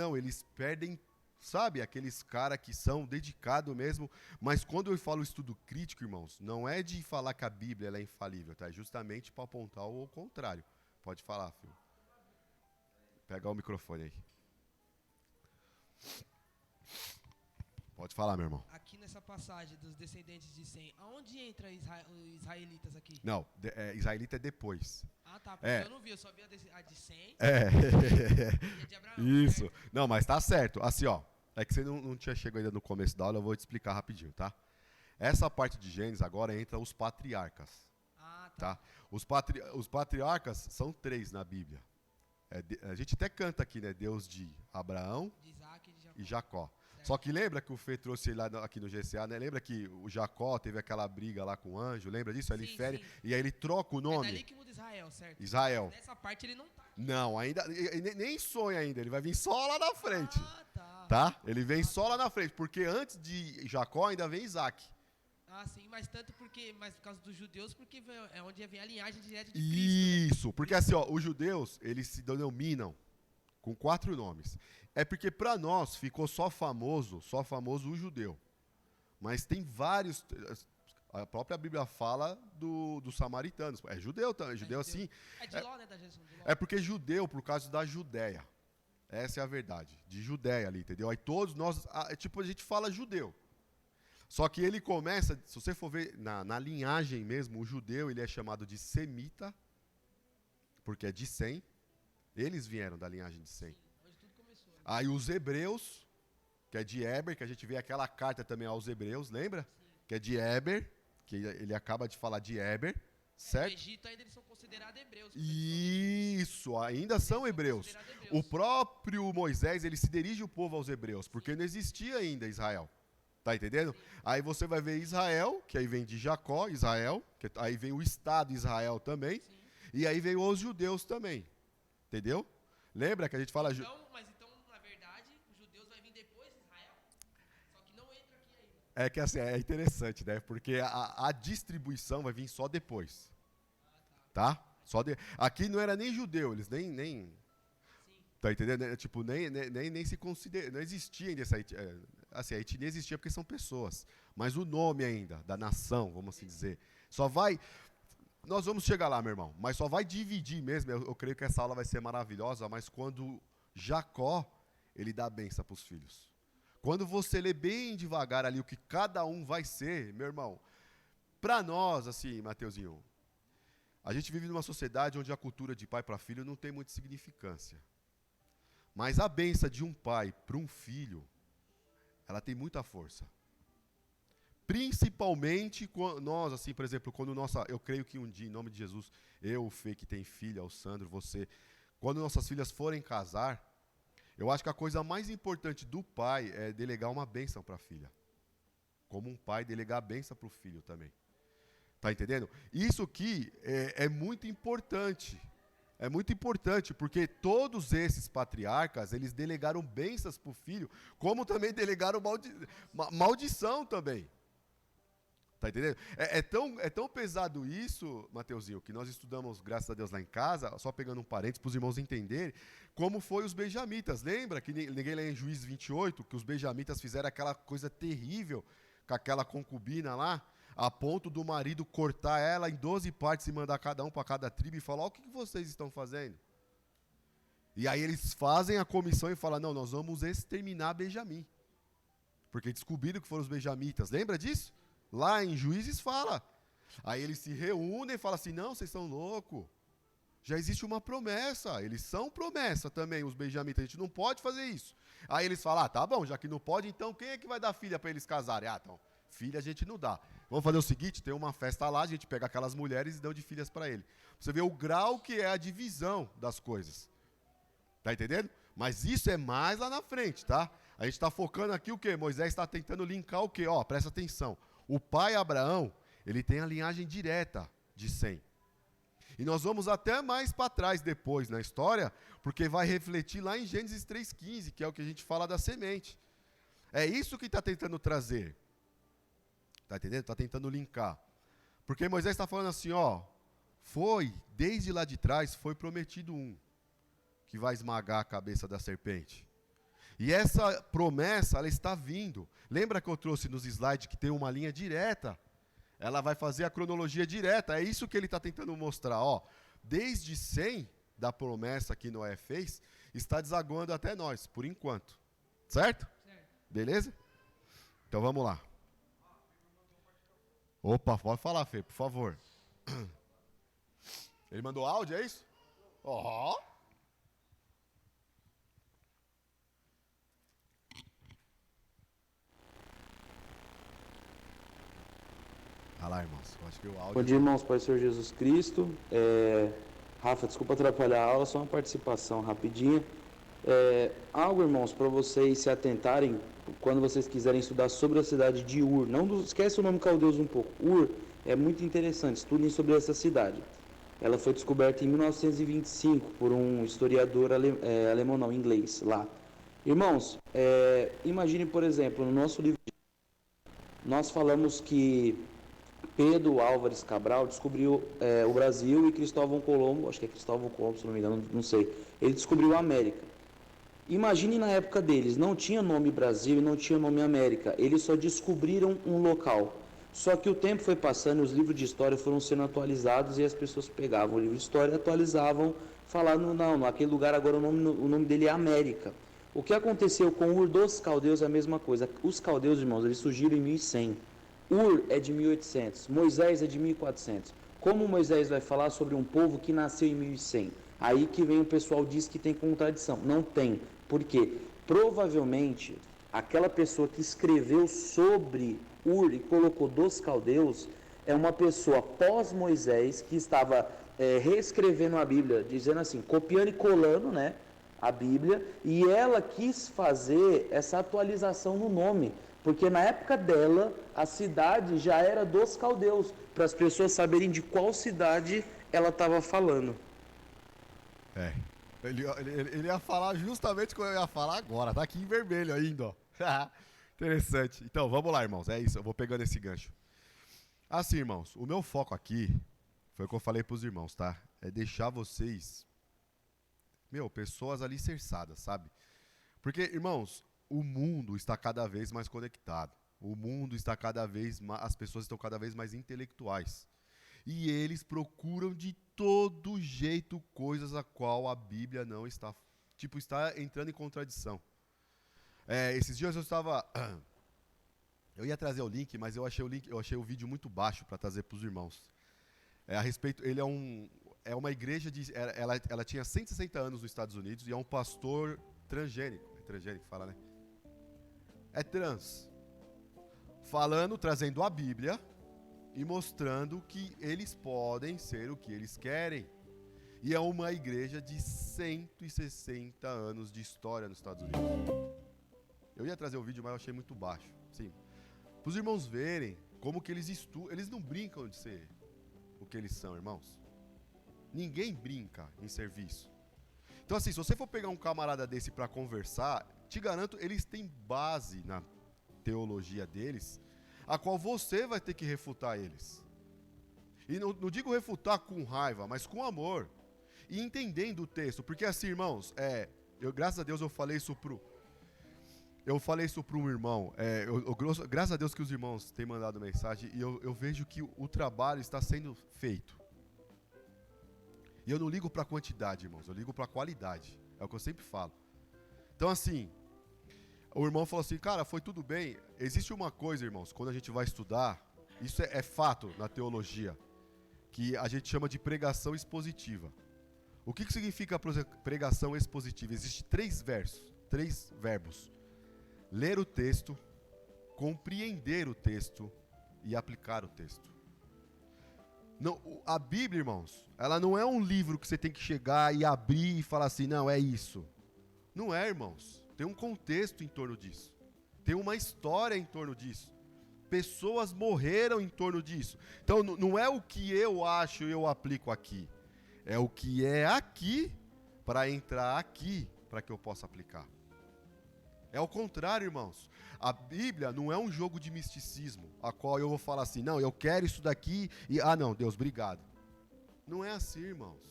perdem, sabe, aqueles caras que são dedicados mesmo. Mas quando eu falo estudo crítico, irmãos, não é de falar que a Bíblia ela é infalível, tá? É justamente para apontar o contrário. Pode falar, filho. Pega o microfone aí. Pode falar, meu irmão. Aqui nessa passagem dos descendentes de Sem, aonde entra os israelitas aqui? Não, israelita é depois. Ah, tá, porque eu não vi, eu só vi a de Sem e a de Abraão. Isso. Certo? Não, mas tá certo. Assim, ó, é que você não tinha chegado ainda no começo da aula, eu vou te explicar rapidinho, tá? Essa parte de Gênesis agora entra os patriarcas. Ah, tá. Tá? Os patriarcas são 3 na Bíblia. A gente até canta aqui, né? Deus de Abraão De Isaac e de Jacó. e Jacó. Certo. Só que lembra que o Fê trouxe lá aqui no GCA, né? Lembra que o Jacó teve aquela briga lá com o anjo, lembra disso? Aí ele Sim, fere, sim. e aí ele troca o É nome. dali que muda Israel, certo? Israel. Nessa parte ele não tá. Não, ainda nem sonha ainda, ele vai vir só lá na frente. Ah, tá. Tá? Ele vem só lá na frente, porque antes de Jacó ainda vem Isaac. Ah, sim, mas por causa dos judeus, porque é onde vem a linhagem direta de Cristo. Isso, porque assim, ó, os judeus, eles se denominam com 4 nomes. É porque para nós ficou só famoso o judeu. Mas tem vários, a própria Bíblia fala dos samaritanos. É judeu também, judeu assim. É de Ló, né, da geração de Ló. É porque judeu, por causa da Judéia. Essa é a verdade, de Judéia ali, entendeu? Aí todos nós, tipo, a gente fala judeu. Só que ele começa, se você for ver na linhagem mesmo, o judeu ele é chamado de semita, porque é de Sem. Eles vieram da linhagem de Sem. Sim, onde tudo começou. Né? Aí os hebreus, que é de Éber, que a gente vê aquela carta também aos hebreus, lembra? Sim. Que é de Éber, que ele acaba de falar de Éber, No certo? Egito ainda eles são considerados hebreus. Isso, ainda são hebreus. O próprio Moisés, ele se dirige o povo aos hebreus, porque não existia ainda Israel. Tá entendendo? Sim. Aí você vai ver Israel, que aí vem de Jacó, Israel, que aí vem o Estado Israel também, Sim. e aí vem os judeus também. Entendeu? Lembra que a gente fala... Mas então, na verdade, os judeus vai vir depois de Israel? Só que não entra aqui ainda. É que assim, é interessante, né? Porque a distribuição vai vir só depois. Tá? Aqui não era nem judeu, eles nem Sim. tá entendendo? Tipo, nem se considera, não existia ainda essa etnia. Assim, a etnia existia porque são pessoas. Mas o nome ainda, da nação, vamos assim dizer, só vai... Nós vamos chegar lá, meu irmão, mas só vai dividir mesmo, eu creio que essa aula vai ser maravilhosa, mas quando Jacó, ele dá a benção para os filhos. Quando você lê bem devagar ali o que cada um vai ser, meu irmão, para nós, assim, Mateuzinho, a gente vive numa sociedade onde a cultura de pai para filho não tem muita significância. Mas a benção de um pai para um filho, ela tem muita força. Principalmente nós, assim, por exemplo, quando eu creio que um dia, em nome de Jesus, eu, o Fê, que tem filha, o Sandro, você, quando nossas filhas forem casar, eu acho que a coisa mais importante do pai é delegar uma bênção para a filha. Como um pai delegar a bênção para o filho também. Tá entendendo? Isso aqui é muito importante. É muito importante, porque todos esses patriarcas, eles delegaram bênçãos para o filho, como também delegaram maldição também. Tá entendendo? É tão pesado isso, Mateuzinho, que nós estudamos, graças a Deus, lá em casa, só pegando um parênteses para os irmãos entenderem, como foi os benjamitas. Lembra que ninguém lê em Juízes 28, que os benjamitas fizeram aquela coisa terrível com aquela concubina lá, a ponto do marido cortar ela em 12 partes e mandar cada um para cada tribo e falar, o que vocês estão fazendo? E aí eles fazem a comissão e falam, não, nós vamos exterminar Benjamim. Porque descobriram que foram os benjamitas. Lembra disso? Lá em Juízes fala. Aí eles se reúnem e falam assim, não, vocês são loucos. Já existe uma promessa. Eles são promessa também, os benjamitas. A gente não pode fazer isso. Aí eles falam, tá bom, já que não pode, então quem é que vai dar filha para eles casarem? Então, filha a gente não dá. Vamos fazer o seguinte, tem uma festa lá, a gente pega aquelas mulheres e dá de filhas para ele. Você vê o grau que é a divisão das coisas. Tá entendendo? Mas isso é mais lá na frente, tá? A gente está focando aqui o quê? Moisés está tentando linkar o quê? Ó, presta atenção. O pai Abraão, ele tem a linhagem direta de Sem. E nós vamos até mais para trás depois na história, porque vai refletir lá em Gênesis 3,15, que é o que a gente fala da semente. É isso que está tentando trazer. Está entendendo? Está tentando linkar. Porque Moisés está falando assim, ó, desde lá de trás, foi prometido um, que vai esmagar a cabeça da serpente. E essa promessa, ela está vindo. Lembra que eu trouxe nos slides que tem uma linha direta? Ela vai fazer a cronologia direta. É isso que ele está tentando mostrar. Ó, desde 100 da promessa que Noé fez, está desaguando até nós, por enquanto. Certo? Beleza? Então vamos lá. Opa, pode falar, Fê, por favor. Ele mandou áudio, é isso? Ó. Olha lá, irmãos. Eu acho que o áudio... Bom dia, irmãos, Pai do Senhor Jesus Cristo. Rafa, desculpa atrapalhar a aula, só uma participação rapidinha. Algo, irmãos, para vocês se atentarem quando vocês quiserem estudar sobre a cidade de Ur. Esquece o nome caldeus um pouco. Ur é muito interessante, estudem sobre essa cidade. Ela foi descoberta em 1925 por um historiador alemão, não, inglês, lá. Irmãos, imagine, por exemplo, no nosso livro, nós falamos que Pedro Álvares Cabral descobriu o Brasil e Cristóvão Colombo, acho que é Cristóvão Colombo, se não me engano, não sei, ele descobriu a América. Imagine na época deles, não tinha nome Brasil e não tinha nome América, eles só descobriram um local. Só que o tempo foi passando, os livros de história foram sendo atualizados e as pessoas pegavam o livro de história e atualizavam, falando, não, naquele lugar agora o nome dele é América. O que aconteceu com Ur dos caldeus é a mesma coisa. Os caldeus, irmãos, eles surgiram em 1100. Ur é de 1800, Moisés é de 1400. Como Moisés vai falar sobre um povo que nasceu em 1100? Aí que vem o pessoal diz que tem contradição. Não tem. Por quê? Provavelmente, aquela pessoa que escreveu sobre Ur e colocou dos caldeus é uma pessoa pós-Moisés que estava reescrevendo a Bíblia, dizendo assim, copiando e colando, né, a Bíblia, e ela quis fazer essa atualização no nome. Porque na época dela, a cidade já era dos caldeus, para as pessoas saberem de qual cidade ela estava falando. Ele ia falar justamente o que eu ia falar agora, tá aqui em vermelho ainda, ó. Interessante. Então, vamos lá, irmãos, é isso, eu vou pegando esse gancho. Assim, irmãos, o meu foco aqui, foi o que eu falei pros irmãos, tá? É deixar vocês, pessoas alicerçadas, sabe? Porque, irmãos, o mundo está cada vez mais conectado. O mundo está cada vez mais, as pessoas estão cada vez mais intelectuais. E eles procuram de todo jeito coisas a qual a Bíblia não está, está entrando em contradição. Esses dias eu ia trazer o link, mas eu achei o vídeo muito baixo para trazer para os irmãos. A respeito, ele é uma igreja ela tinha 160 anos nos Estados Unidos e é um pastor transgênico. É transgênico que fala, né? É trans. falando, trazendo a Bíblia e mostrando que eles podem ser o que eles querem. E é uma igreja de 160 anos de história nos Estados Unidos. Eu ia trazer o vídeo, mas eu achei muito baixo. Sim. Para os irmãos verem como que eles estudam. Eles não brincam de ser o que eles são, irmãos. Ninguém brinca em serviço. Então assim, se você for pegar um camarada desse para conversar, te garanto, eles têm base na teologia deles, a qual você vai ter que refutar eles. E não digo refutar com raiva, mas com amor. E entendendo o texto. Porque assim, irmãos, graças a Deus eu falei isso para um irmão. Graças a Deus que os irmãos têm mandado mensagem. E eu vejo que o trabalho está sendo feito. E eu não ligo para a quantidade, irmãos. Eu ligo para a qualidade. É o que eu sempre falo. Então assim, o irmão falou assim, cara, foi tudo bem. Existe uma coisa, irmãos, quando a gente vai estudar, isso é fato na teologia, que a gente chama de pregação expositiva. O que significa pregação expositiva? Existem 3 verbos. Ler o texto, compreender o texto e aplicar o texto. Não, a Bíblia, irmãos, ela não é um livro que você tem que chegar e abrir e falar assim, não, é isso. Não é, irmãos. Tem um contexto em torno disso. Tem uma história em torno disso. Pessoas morreram em torno disso. Então, não é o que eu acho e eu aplico aqui. É o que é aqui para entrar aqui, para que eu possa aplicar. É o contrário, irmãos. A Bíblia não é um jogo de misticismo, a qual eu vou falar assim, não, eu quero isso daqui e, não, Deus, obrigado. Não é assim, irmãos.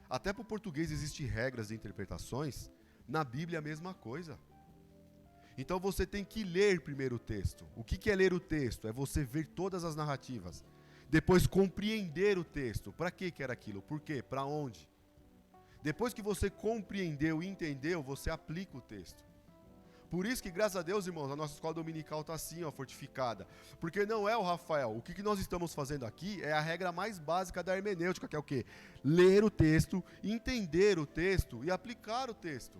Até para o português existem regras de interpretações, na Bíblia é a mesma coisa. Então você tem que ler primeiro o texto. O que é ler o texto? É você ver todas as narrativas. Depois compreender o texto. Para que era aquilo? Por quê? Para onde? Depois que você compreendeu e entendeu, você aplica o texto. Por isso que, graças a Deus, irmãos, a nossa escola dominical está assim, fortificada. Porque não é o Rafael. O que nós estamos fazendo aqui é a regra mais básica da hermenêutica, que é o quê? Ler o texto, entender o texto e aplicar o texto.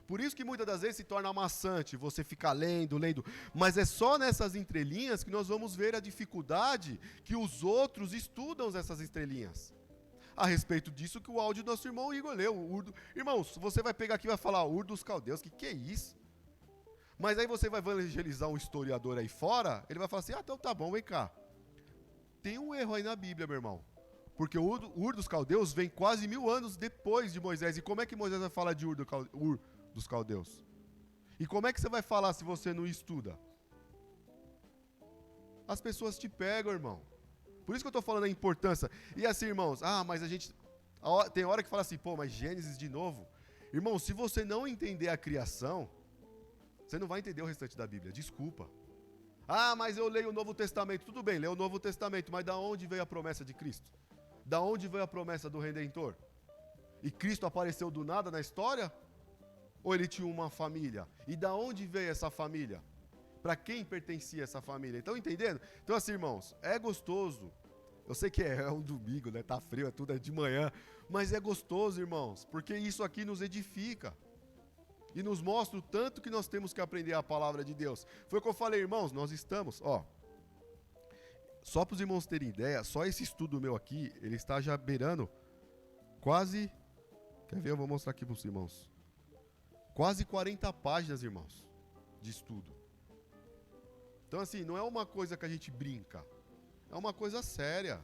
Por isso que muitas das vezes se torna amassante você ficar lendo. Mas é só nessas entrelinhas que nós vamos ver a dificuldade que os outros estudam essas entrelinhas. A respeito disso que o áudio do nosso irmão Igor leu. Irmãos, você vai pegar aqui e vai falar Ur dos Caldeus, que é isso? Mas aí você vai evangelizar um historiador aí fora, ele vai falar assim, então tá bom, vem cá. Tem um erro aí na Bíblia, meu irmão. Porque o Ur dos Caldeus vem quase 1000 anos depois de Moisés. E como é que Moisés vai falar de Ur dos Caldeus? E como é que você vai falar se você não estuda? As pessoas te pegam, irmão. Por isso que eu estou falando a importância. E assim, irmãos, mas a gente... Tem hora que fala assim, mas Gênesis de novo. Irmão, se você não entender a criação, você não vai entender o restante da Bíblia, desculpa. Mas eu leio o Novo Testamento. Tudo bem, lê o Novo Testamento, mas da onde veio a promessa de Cristo? Da onde veio a promessa do Redentor? E Cristo apareceu do nada na história? Ou ele tinha uma família? E da onde veio essa família? Para quem pertencia essa família? Estão entendendo? Então assim, irmãos, é gostoso. Eu sei que é um domingo, né? Tá frio, é de manhã. Mas é gostoso, irmãos, porque isso aqui nos edifica. E nos mostra o tanto que nós temos que aprender a palavra de Deus. Foi o que eu falei, irmãos, nós estamos, só para os irmãos terem ideia, só esse estudo meu aqui, ele está já beirando quase, quer ver, eu vou mostrar aqui para os irmãos. Quase 40 páginas, irmãos, de estudo. Então assim, não é uma coisa que a gente brinca, é uma coisa séria,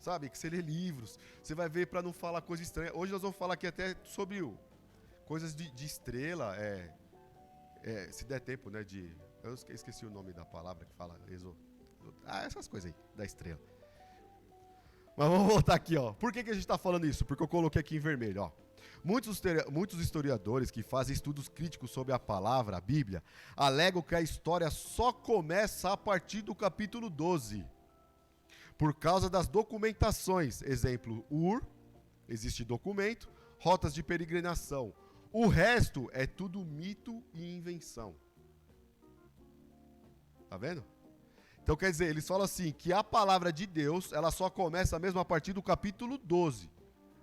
sabe? Que você lê livros, você vai ver para não falar coisa estranha. Hoje nós vamos falar aqui até sobre coisas de estrela, se der tempo, né, eu esqueci o nome da palavra que fala, essas coisas aí, da estrela. Mas vamos voltar aqui, Por que a gente está falando isso? Porque eu coloquei aqui em vermelho, Muitos historiadores que fazem estudos críticos sobre a palavra, a Bíblia, alegam que a história só começa a partir do capítulo 12. Por causa das documentações, exemplo, existe documento, rotas de peregrinação. O resto é tudo mito e invenção. Tá vendo? Então quer dizer, eles falam assim, que a palavra de Deus, ela só começa mesmo a partir do capítulo 12.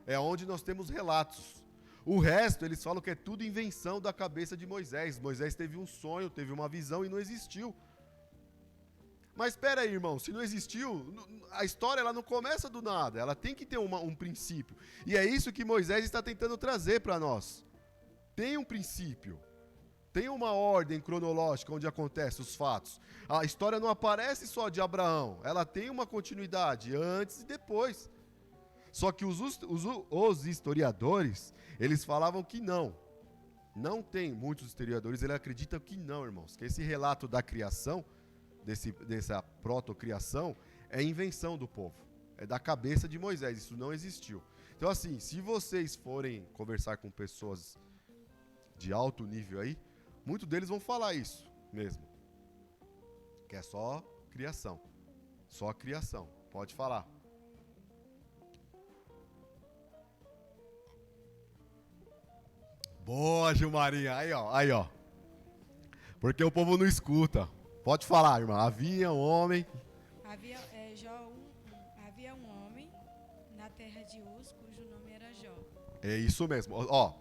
É onde nós temos relatos. O resto, eles falam que é tudo invenção da cabeça de Moisés. Moisés teve um sonho, teve uma visão e não existiu. Mas espera aí, irmão, se não existiu, a história ela não começa do nada, ela tem que ter um princípio. E é isso que Moisés está tentando trazer para nós. Tem um princípio, tem uma ordem cronológica onde acontecem os fatos. A história não aparece só de Abraão, ela tem uma continuidade antes e depois. Só que os historiadores, eles falavam que não. Não tem, muitos historiadores, eles acreditam que não, irmãos, que esse relato da criação, dessa protocriação, é invenção do povo, é da cabeça de Moisés, isso não existiu. Então assim, se vocês forem conversar com pessoas de alto nível aí, muitos deles vão falar isso mesmo, que é só criação, pode falar. Boa, Gilmarinha, aí ó, porque o povo não escuta. Pode falar, irmã. Havia um homem. Havia um homem na terra de Uz, cujo nome era Jó. É isso mesmo. Ó,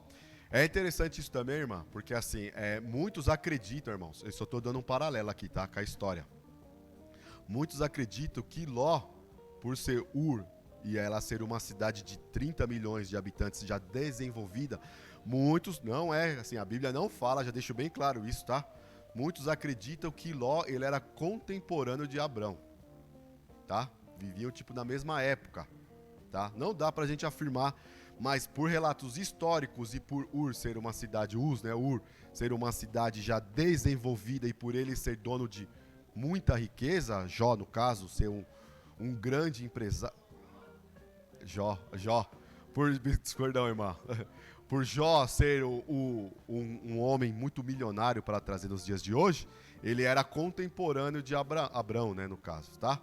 é interessante isso também, irmã, porque assim, muitos acreditam, irmãos, eu só estou dando um paralelo aqui, tá, com a história. Muitos acreditam que Ló, por ser Ur, e ela ser uma cidade de 30 milhões de habitantes já desenvolvida, muitos, não é, assim, a Bíblia não fala, já deixo bem claro isso, tá? Muitos acreditam que Ló, ele era contemporâneo de Abrão, tá? Viviam, tipo, na mesma época, tá? Não dá pra gente afirmar, mas por relatos históricos e por Ur ser uma cidade, Uz, né? Ur ser uma cidade já desenvolvida e por ele ser dono de muita riqueza, Jó, no caso, ser um grande empresário... Perdão, irmã. Por Jó ser um homem muito milionário para trazer nos dias de hoje, ele era contemporâneo de Abrão, né, no caso, tá?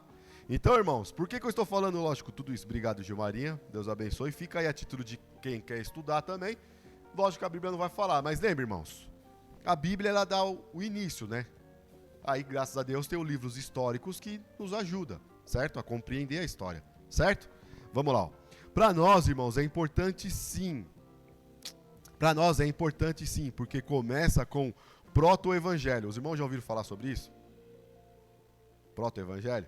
Então, irmãos, por que eu estou falando, lógico, tudo isso? Obrigado, Gilmarinha, Deus abençoe. Fica aí a título de quem quer estudar também. Lógico que a Bíblia não vai falar, mas lembre, irmãos, a Bíblia, ela dá o início, né? Aí, graças a Deus, tem os livros históricos que nos ajudam, certo? A compreender a história, certo? Vamos lá, ó. Para nós, irmãos, é importante sim. Para nós é importante sim, porque começa com proto-evangelho. Os irmãos já ouviram falar sobre isso? Proto-evangelho?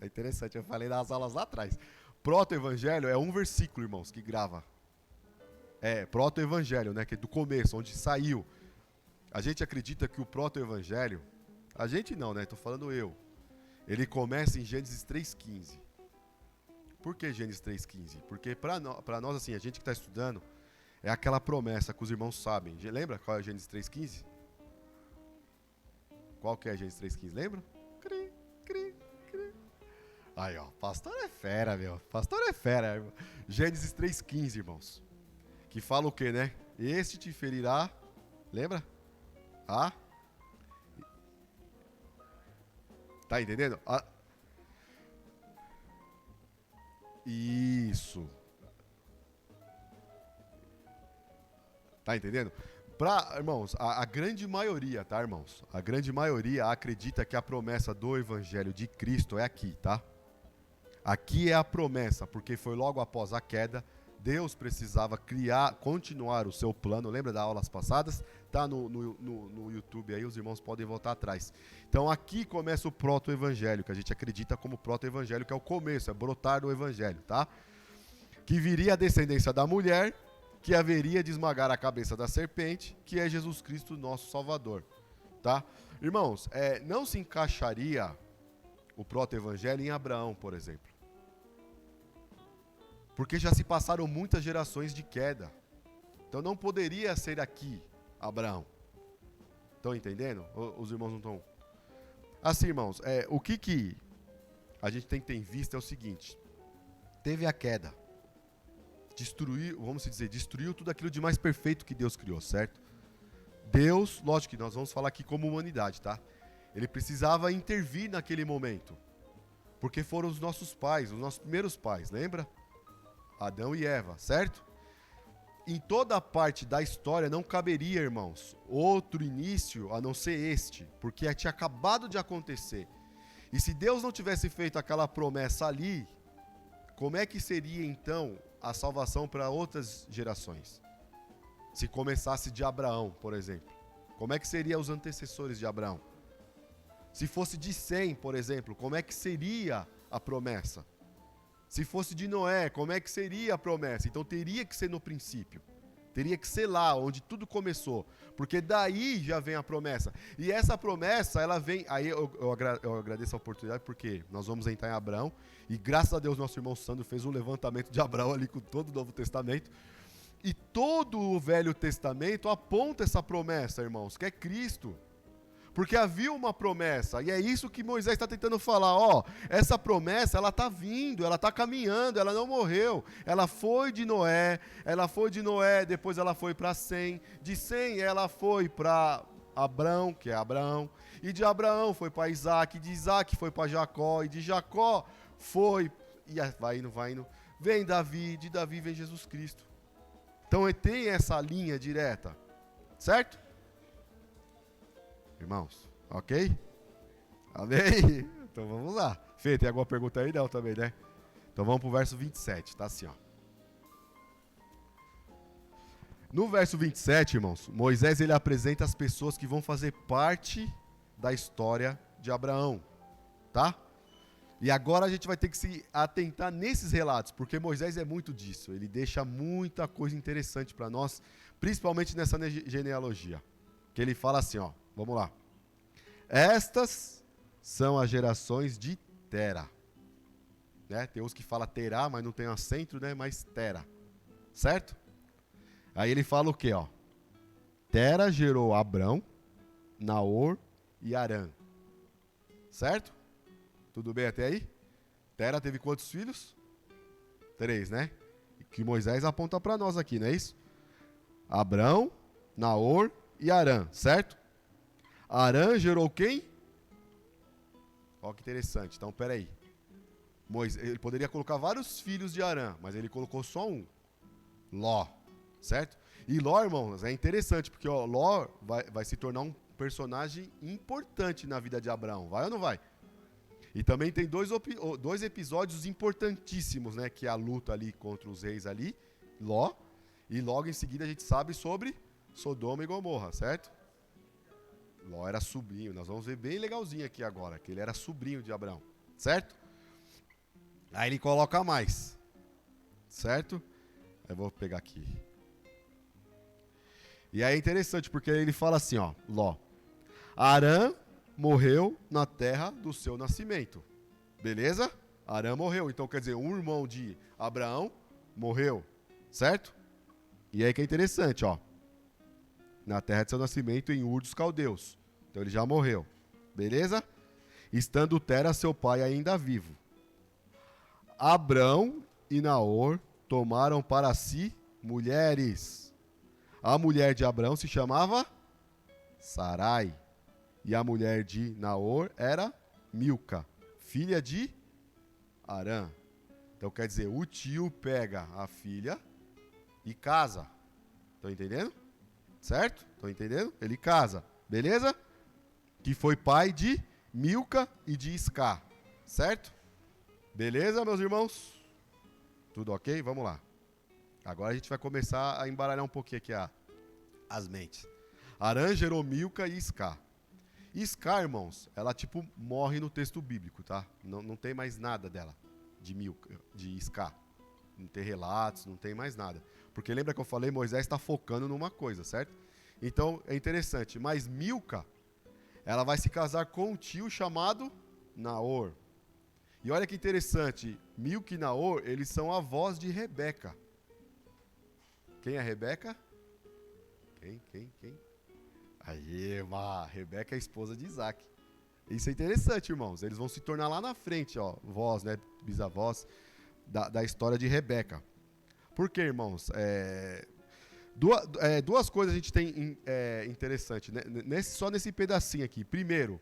É interessante, eu falei nas aulas lá atrás. Proto-evangelho é um versículo, irmãos, que grava. É, proto-evangelho, né, que é do começo, onde saiu. A gente acredita que o proto-evangelho, a gente não, né, tô falando eu. Ele começa em Gênesis 3,15. Por que Gênesis 3,15? Porque para nós, assim, a gente que está estudando, é aquela promessa que os irmãos sabem. Lembra qual é Gênesis 3,15? Qual que é Gênesis 3,15? Lembra? Cri, cri, cri. Aí, ó. Pastor é fera, meu. Pastor é fera. Irmão. Gênesis 3,15, irmãos. Que fala o quê, né? Este te ferirá. Lembra? Ah? Tá entendendo? Ah. Isso. Tá entendendo? Irmãos, a grande maioria, tá, irmãos? A grande maioria acredita que a promessa do Evangelho de Cristo é aqui, tá? Aqui é a promessa, porque foi logo após a queda, Deus precisava continuar o seu plano. Lembra das aulas passadas? Tá no YouTube aí, os irmãos podem voltar atrás. Então aqui começa o proto-evangelho, que a gente acredita como proto-evangelho, que é o começo, é brotar do evangelho, tá? Que viria a descendência da mulher, que haveria de esmagar a cabeça da serpente, que é Jesus Cristo, nosso Salvador, tá? Irmãos, não se encaixaria o proto-evangelho em Abraão, por exemplo. Porque já se passaram muitas gerações de queda. Então não poderia ser aqui, Abraão. Estão entendendo? Os irmãos não estão... Assim, irmãos, o que a gente tem que ter em vista é o seguinte. Teve a queda. Destruiu tudo aquilo de mais perfeito que Deus criou, certo? Deus, lógico que nós vamos falar aqui como humanidade, tá? Ele precisava intervir naquele momento. Porque foram os nossos pais, os nossos primeiros pais, lembra? Adão e Eva, certo? Em toda a parte da história não caberia, irmãos, outro início a não ser este, porque tinha acabado de acontecer. E se Deus não tivesse feito aquela promessa ali, como é que seria então a salvação para outras gerações? Se começasse de Abraão, por exemplo. Como é que seriam os antecessores de Abraão? Se fosse de 100, por exemplo, como é que seria a promessa? Se fosse de Noé, como é que seria a promessa? Então teria que ser no princípio. Teria que ser lá, onde tudo começou. Porque daí já vem a promessa. E essa promessa, ela vem... Aí eu agradeço a oportunidade, porque nós vamos entrar em Abraão. E graças a Deus, nosso irmão Sandro fez um levantamento de Abraão ali com todo o Novo Testamento. E todo o Velho Testamento aponta essa promessa, irmãos, que é Cristo. Porque havia uma promessa, e é isso que Moisés está tentando falar, ó, essa promessa, ela está vindo, ela está caminhando, ela não morreu, ela foi de Noé, depois ela foi para Sem, de Sem ela foi para Abrão, que é Abraão, e de Abraão foi para Isaac, de Isaac foi para Jacó, e de Jacó foi, e vai indo, vem Davi, de Davi vem Jesus Cristo. Então tem essa linha direta, certo? Irmãos, ok? Amém? Então vamos lá. Fê, tem alguma pergunta aí? Não, também, né? Então vamos pro verso 27, tá assim, ó. No verso 27, irmãos, Moisés ele apresenta as pessoas que vão fazer parte da história de Abraão, tá? E agora a gente vai ter que se atentar nesses relatos, porque Moisés é muito disso. Ele deixa muita coisa interessante para nós, principalmente nessa genealogia. Que ele fala assim, ó. Vamos lá. Estas são as gerações de Tera. Né? Tem uns que falam Terá, mas não tem acento, né? Mas Tera. Certo? Aí ele fala o quê, ó? Tera gerou Abrão, Naor e Harã. Certo? Tudo bem até aí? Tera teve quantos filhos? 3, né? Que Moisés aponta para nós aqui, não é isso? Abrão, Naor e Harã, certo? Harã gerou quem? Olha que interessante. Então, peraí. Ele poderia colocar vários filhos de Harã, mas ele colocou só um. Ló, certo? E Ló, irmãos, é interessante, porque ó, Ló vai se tornar um personagem importante na vida de Abraão. Vai ou não vai? E também tem dois episódios importantíssimos, né? Que é a luta ali contra os reis ali, Ló. E logo em seguida a gente sabe sobre Sodoma e Gomorra, certo? Ló era sobrinho, nós vamos ver bem legalzinho aqui agora, que ele era sobrinho de Abraão, certo? Aí ele coloca mais, certo? Eu vou pegar aqui. E aí é interessante, porque ele fala assim, ó, Ló. Harã morreu na terra do seu nascimento, beleza? Harã morreu, então quer dizer, um irmão de Abraão morreu, certo? E aí que é interessante, ó. Na terra de seu nascimento, em Ur dos Caldeus. Então ele já morreu. Beleza? Estando Tera, seu pai, ainda vivo. Abrão e Naor tomaram para si mulheres. A mulher de Abrão se chamava Sarai. E a mulher de Naor era Milca, filha de Harã. Então quer dizer, o tio pega a filha e casa. Estão entendendo? Certo? Estão entendendo? Ele casa. Beleza? Que foi pai de Milca e de Isca. Certo? Beleza, meus irmãos? Tudo ok? Vamos lá. Agora a gente vai começar a embaralhar um pouquinho aqui as mentes. Harã gerou Milca e Isca. Isca, irmãos, ela tipo morre no texto bíblico, tá? Não tem mais nada dela, de Milca, de Isca. Não tem relatos, não tem mais nada. Porque lembra que eu falei, Moisés está focando numa coisa, certo? Então, é interessante. Mas Milca, ela vai se casar com um tio chamado Naor. E olha que interessante, Milca e Naor, eles são avós de Rebeca. Quem é Rebeca? Quem? Aí, Rebeca é a esposa de Isaac. Isso é interessante, irmãos. Eles vão se tornar lá na frente, ó, vós, né, bisavós, da história de Rebeca. Por quê, irmãos? Duas coisas a gente tem interessante, né? Só nesse pedacinho aqui. Primeiro,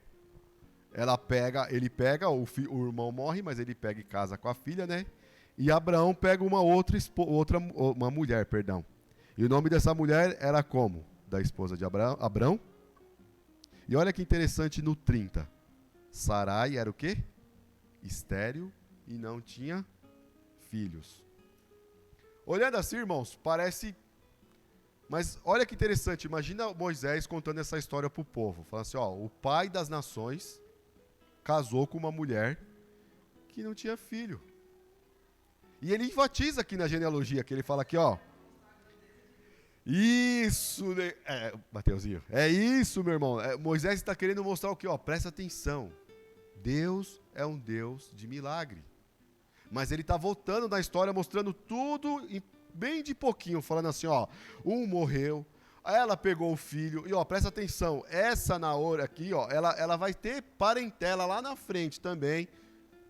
ele pega, o irmão morre, mas ele pega e casa com a filha, né? E Abraão pega uma mulher, perdão. E o nome dessa mulher era como? Da esposa de Abrão. E olha que interessante no 30. Sarai era o quê? Estéril e não tinha filhos. Olhando assim, irmãos, parece... Mas olha que interessante, imagina Moisés contando essa história para o povo. Falando assim, ó, o pai das nações casou com uma mulher que não tinha filho. E ele enfatiza aqui na genealogia, que ele fala aqui, ó. Isso, Mateuzinho. É isso, meu irmão. Moisés está querendo mostrar o quê? Ó, presta atenção. Deus é um Deus de milagre. Mas ele está voltando na história, mostrando tudo bem de pouquinho, falando assim, ó. Um morreu, ela pegou o filho, e ó, presta atenção. Essa Naor aqui, ó, ela vai ter parentela lá na frente também.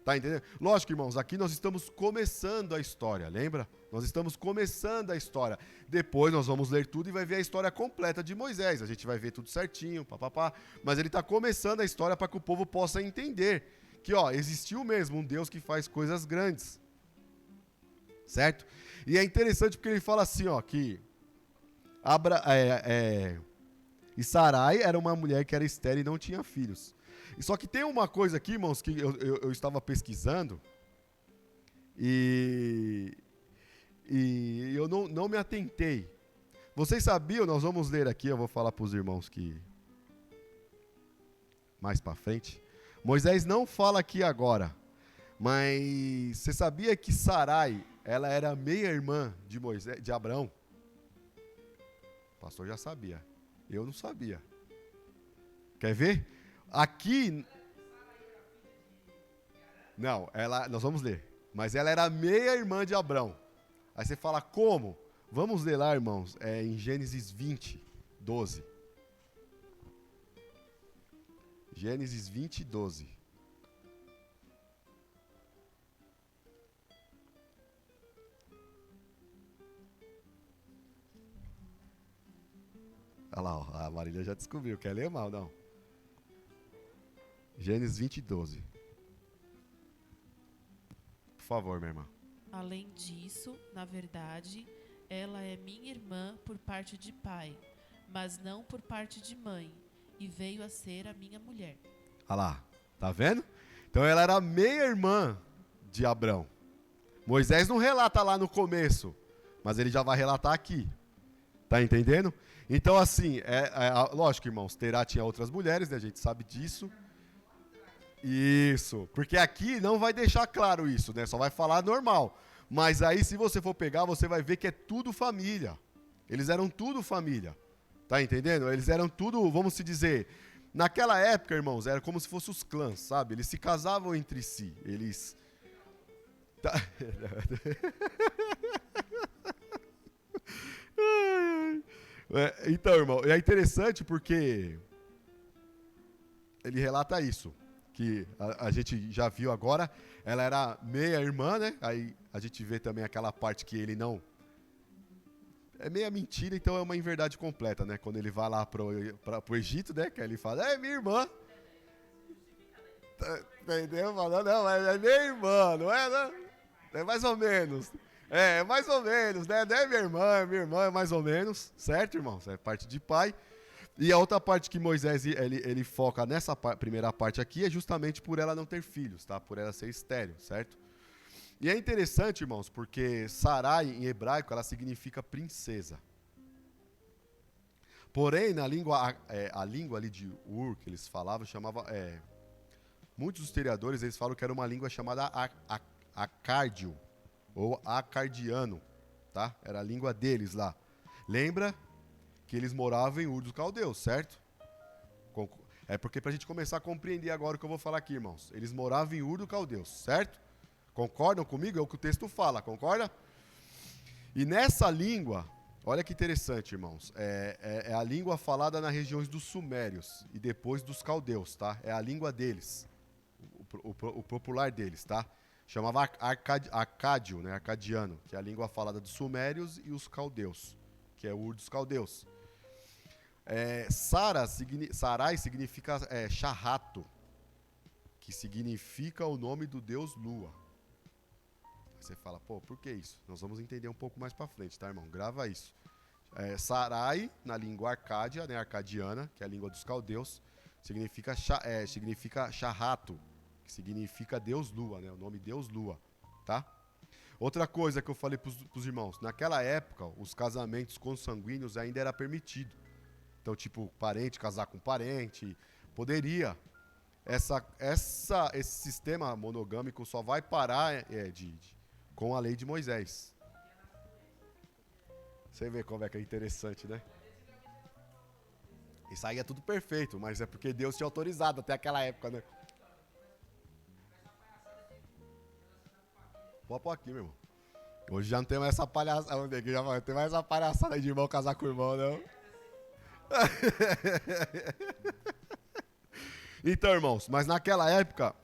Tá entendendo? Lógico, irmãos, aqui nós estamos começando a história, lembra? Nós estamos começando a história. Depois nós vamos ler tudo e vai ver a história completa de Moisés. A gente vai ver tudo certinho, papapá. Mas ele está começando a história para que o povo possa entender que, ó, existiu mesmo um Deus que faz coisas grandes. Certo? E é interessante porque ele fala assim, ó, que e Sarai era uma mulher que era estéril e não tinha filhos. Só que tem uma coisa aqui, irmãos, que eu estava pesquisando e eu não me atentei. Vocês sabiam, nós vamos ler aqui, eu vou falar para os irmãos que mais para frente. Moisés não fala aqui agora, mas você sabia que Sarai, ela era meia-irmã de Abraão? O pastor já sabia, eu não sabia. Quer ver? Aqui, não, nós vamos ler, mas ela era meia-irmã de Abrão. Aí você fala, como? Vamos ler lá, irmãos, em Gênesis 20, 12. Gênesis 20, 12. Olha lá, ó, a Marília já descobriu, quer ler mal, não? Gênesis 20, 12. Por favor, minha irmã. Além disso, na verdade, ela é minha irmã por parte de pai, mas não por parte de mãe, e veio a ser a minha mulher. Olha lá, tá vendo? Então ela era meia-irmã de Abrão. Moisés não relata lá no começo, mas ele já vai relatar aqui. Tá entendendo? Então assim, lógico, irmãos, Terá tinha outras mulheres, né? A gente sabe disso. Isso, porque aqui não vai deixar claro isso, né? Só vai falar normal. Mas aí, se você for pegar, você vai ver que é tudo família. Eles eram tudo família. Tá entendendo? Eles eram tudo, vamos se dizer... Naquela época, irmãos, era como se fossem os clãs, sabe? Eles se casavam entre si. Eles... Então, irmão, é interessante porque... Ele relata isso. Que a gente já viu agora, ela era meia-irmã, né? Aí a gente vê também aquela parte que ele não... É meia mentira, então é uma inverdade completa, né? Quando ele vai lá pro Egito, né? Que aí ele fala, é minha irmã. Entendeu? Falando, não, é minha irmã, não é? Não? É mais ou menos. É mais ou menos, né? Não é minha irmã é mais ou menos. Certo, irmãos? É parte de pai. E a outra parte que Moisés ele foca nessa primeira parte aqui é justamente por ela não ter filhos, tá? Por ela ser estéril, certo? E é interessante, irmãos, porque Sarai em hebraico ela significa princesa. Porém, na língua a língua ali de Ur que eles falavam chamava muitos historiadores eles falam que era uma língua chamada acárdio ou acardiano, tá? Era a língua deles lá. Lembra? Que eles moravam em Ur dos Caldeus, certo? É porque pra gente começar a compreender agora o que eu vou falar aqui, irmãos. Eles moravam em Ur dos Caldeus, certo? Concordam comigo? É o que o texto fala, concorda? E nessa língua, olha que interessante, irmãos. É a língua falada nas regiões dos Sumérios e depois dos Caldeus, tá? É a língua deles, o popular deles, tá? Chamava Acádio, né? Arcadiano, que é a língua falada dos Sumérios e os Caldeus, que é Ur dos Caldeus. Sarai significa charrato, que significa o nome do deus Lua. Você fala, pô, por que isso? Nós vamos entender um pouco mais para frente, tá, irmão? Grava isso. Sarai, na língua arcádia, né, arcadiana, que é a língua dos caldeus, significa charrato, que significa deus Lua, né, o nome deus Lua, tá? Outra coisa que eu falei para os irmãos, naquela época, os casamentos consanguíneos ainda era permitido. Então, tipo, parente casar com parente, poderia esse sistema monogâmico só vai parar com a lei de Moisés. Você vê como é que é interessante, né? Isso aí é tudo perfeito, mas é porque Deus tinha autorizado até aquela época, né? Pode pôr aqui, meu irmão. Hoje já não tem mais essa palhaçada. Já não tem mais essa palhaçada de irmão casar com irmão, não. Então, irmãos, mas naquela época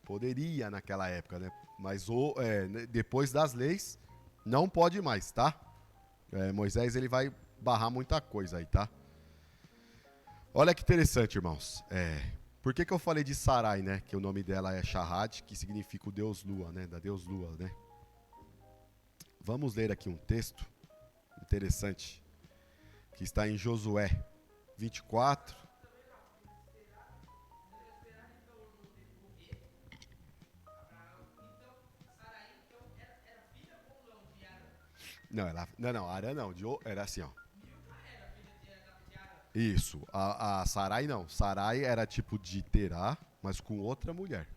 poderia naquela época, né? Mas depois das leis não pode mais, tá? Moisés ele vai barrar muita coisa aí, tá? Olha que interessante, irmãos. Por que eu falei de Sarai, né? Que o nome dela é Shahad, que significa o Deus Lua, né? Da Deus Lua, né? Vamos ler aqui um texto interessante que está em Josué 24. Não, Arã não. Era assim, ó. Isso. A Sarai não. Sarai era tipo de Terá, mas com outra mulher.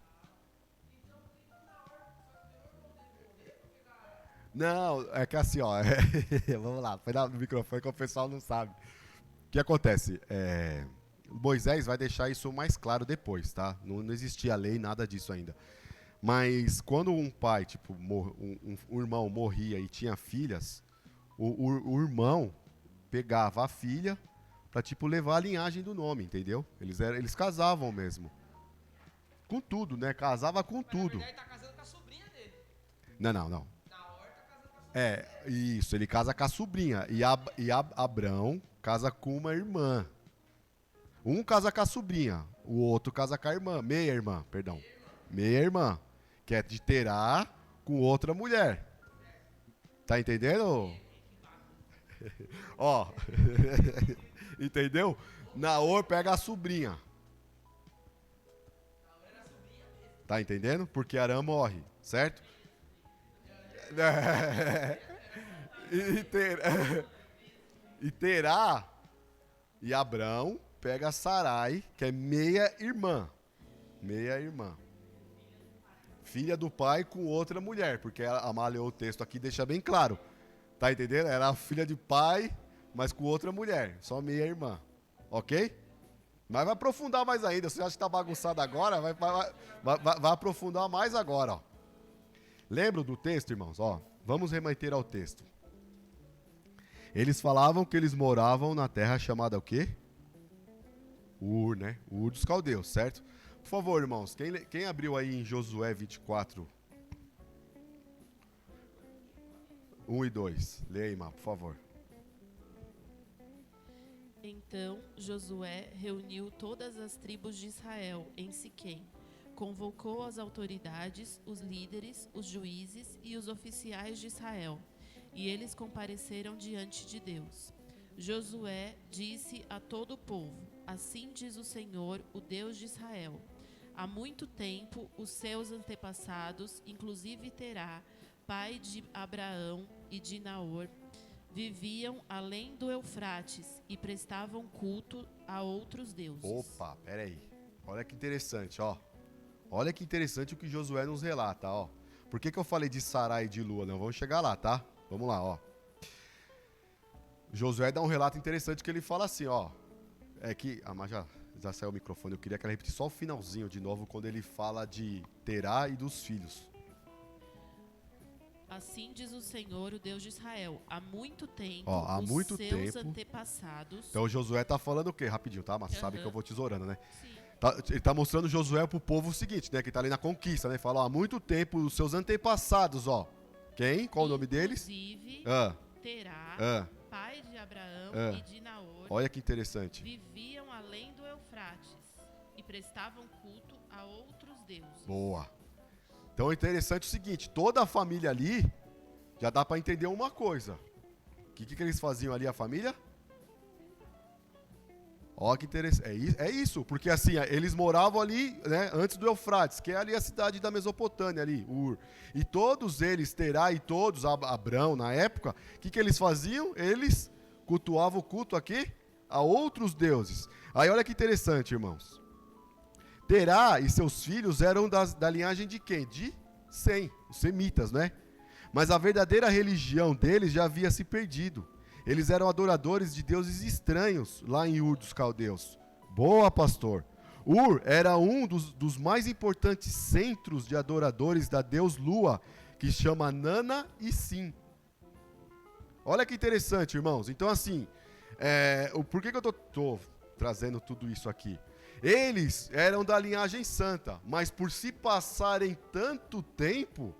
Não, é que assim, ó. Vamos lá, foi no microfone que o pessoal não sabe. O que acontece? Moisés vai deixar isso mais claro depois, tá? Não existia lei, nada disso ainda. Mas quando um pai, tipo, um irmão morria e tinha filhas, o irmão pegava a filha pra, tipo, levar a linhagem do nome, entendeu? Eles casavam mesmo. Com tudo, né? Casava com tudo. Na verdade, tá casando com a sobrinha dele. Não. Na hora tá casando com a sobrinha. Isso, ele casa com a sobrinha. E Abrão casa com uma irmã. Um casa com a sobrinha, o outro casa com a irmã, meia-irmã. Meia-irmã, que é de Terá com outra mulher. Tá entendendo? Ó, entendeu? Naor pega a sobrinha. Tá entendendo? Porque Arã morre, certo? E Terá e Abrão pega Sarai, que é meia-irmã. Meia-irmã. Filha do pai com outra mulher, porque a Má leu o texto aqui, deixa bem claro. Tá entendendo? Era filha de pai, mas com outra mulher. Só meia-irmã. Ok? Mas vai aprofundar mais ainda. Você acha que tá bagunçado agora? Vai aprofundar mais agora, ó. Lembram do texto, irmãos? Ó, vamos remeter ao texto. Eles falavam que eles moravam na terra chamada o quê? Ur, né? Ur dos caldeus, certo? Por favor, irmãos, quem abriu aí em Josué 24? 1 e 2. Leia aí, Má, por favor. Então Josué reuniu todas as tribos de Israel em Siquém, convocou as autoridades, os líderes, os juízes e os oficiais de Israel, e eles compareceram diante de Deus. Josué disse a todo o povo: assim diz o Senhor, o Deus de Israel. Há muito tempo os seus antepassados, inclusive Terá, pai de Abraão e de Naor, viviam além do Eufrates e prestavam culto a outros deuses. Opa, peraí. Olha que interessante, ó. Olha que interessante o que Josué nos relata, ó. Por que eu falei de Sarai e de Lua? Não, vamos chegar lá, tá? Vamos lá, ó. Josué dá um relato interessante que ele fala assim, ó. É que... Ah, mas já saiu o microfone. Eu queria que ela repetisse só o finalzinho de novo, quando ele fala de Terá e dos filhos. Assim diz o Senhor, o Deus de Israel. Há muito tempo, ó, há muito seus tempo, antepassados... Então Josué tá falando o quê? Rapidinho, tá? Mas sabe que eu vou tesourando, né? Sim. Ele tá mostrando Josué pro povo o seguinte, né? Que tá ali na conquista, né? Fala, ó, há muito tempo os seus antepassados, ó. Quem? Qual o nome deles? Inclusive, Terá, pai de Abraão e de Naor, olha que interessante. viviam além do Eufrates e prestavam culto a outros deuses. Boa. Então é interessante o seguinte, toda a família ali, já dá pra entender uma coisa. O que eles faziam ali, a família? Ó, que interessante. É isso, porque assim, eles moravam ali, né, antes do Eufrates, que é ali a cidade da Mesopotâmia ali, Ur. E todos eles, Terá e todos, Abrão na época, o que eles faziam? Eles cultuavam o culto aqui a outros deuses. Aí olha que interessante, irmãos. Terá e seus filhos eram da linhagem de quem? De Sem, os semitas, né? Mas a verdadeira religião deles já havia se perdido. Eles eram adoradores de deuses estranhos lá em Ur dos Caldeus. Boa, pastor. Ur era um dos mais importantes centros de adoradores da deus Lua, que chama Nana e Sim. Olha que interessante, irmãos. Então, assim, por que eu tô trazendo tudo isso aqui? Eles eram da linhagem santa, mas por se passarem tanto tempo,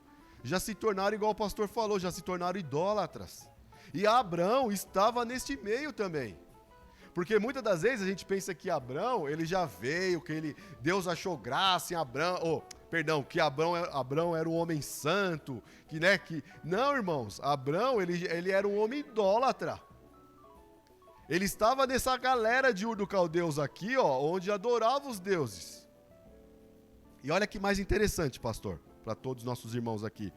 já se tornaram, igual o pastor falou, já se tornaram idólatras. E Abrão estava neste meio também. Porque muitas das vezes a gente pensa que Abrão, ele já veio, que Deus achou graça em Abrão, que Abrão era um homem santo, não, irmãos, Abrão, ele era um homem idólatra. Ele estava nessa galera de Ur dos Caldeus aqui, onde adorava os deuses. E olha que mais interessante, pastor, para todos os nossos irmãos aqui.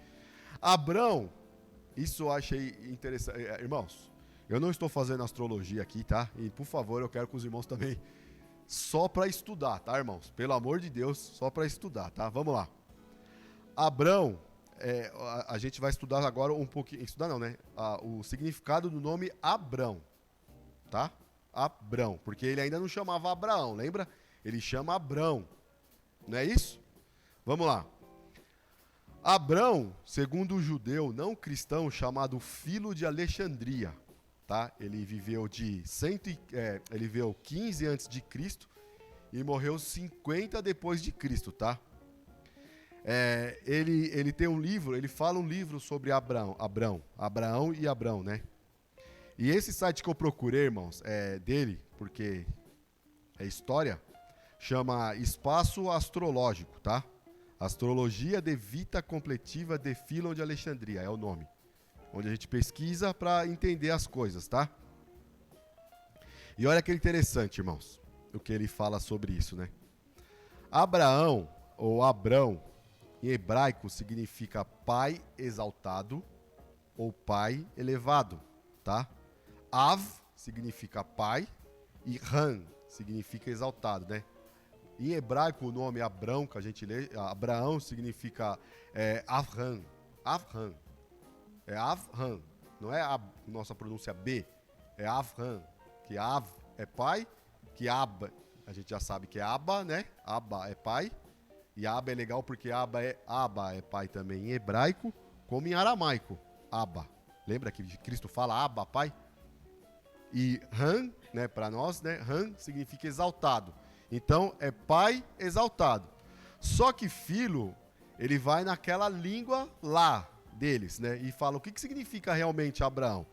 Abrão, isso eu achei interessante, irmãos, eu não estou fazendo astrologia aqui, tá? E, por favor, eu quero que os irmãos também, só para estudar, tá, irmãos? Pelo amor de Deus, só para estudar, tá? Vamos lá. Abrão, a gente vai estudar agora um pouquinho, estudar não, né? O significado do nome Abrão, tá? Abrão, porque ele ainda não chamava Abraão, lembra? Ele chama Abrão, não é isso? Vamos lá. Abrão, segundo o judeu não cristão chamado Filo de Alexandria, tá? Ele viveu ele viveu 15 antes de Cristo e morreu 50 depois de Cristo, tá? Ele tem um livro, ele fala um livro sobre Abraão e Abrão, né? E esse site que eu procurei, irmãos, é dele, porque é história, chama Espaço Astrológico, tá? Astrologia de Vita Completiva de Philon de Alexandria, é o nome. Onde a gente pesquisa para entender as coisas, tá? E olha que interessante, irmãos, o que ele fala sobre isso, né? Abraão, ou Abrão, em hebraico significa pai exaltado ou pai elevado, tá? Av significa pai e Ran significa exaltado, né? Em hebraico o nome Abrão, que a gente lê, Abraão significa Avram. Avram. É Avram, não é a nossa pronúncia B, é Avram, que Av é pai, que Ab, a gente já sabe que é Abba, né? Abba é pai, e Abba é legal porque Abba é pai também em hebraico, como em aramaico, Abba. Lembra que Cristo fala Abba, pai? E Ran, né, para nós, né? Ran significa exaltado. Então é pai exaltado. Só que filho, ele vai naquela língua lá deles, né? E fala o que significa realmente Abraão.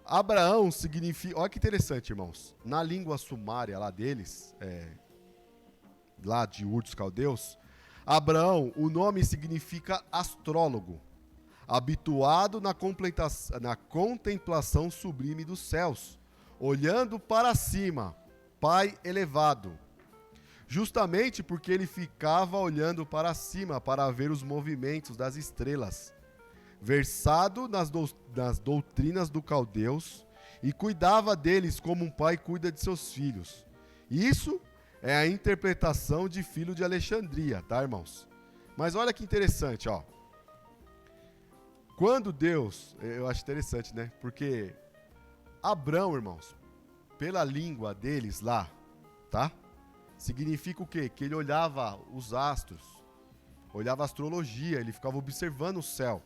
Abraão significa, olha que interessante, irmãos. Na língua sumária lá deles, lá de Ur dos Caldeus, Abraão, o nome significa astrólogo, habituado na contemplação sublime dos céus, olhando para cima, pai elevado. Justamente porque ele ficava olhando para cima para ver os movimentos das estrelas, versado nas doutrinas do caldeus e cuidava deles como um pai cuida de seus filhos. Isso é a interpretação de Filo de Alexandria, tá, irmãos? Mas olha que interessante, ó. Quando Deus, eu acho interessante, né? Porque Abrão, irmãos, pela língua deles lá, tá? Significa o quê? Que ele olhava os astros, olhava a astrologia, ele ficava observando o céu.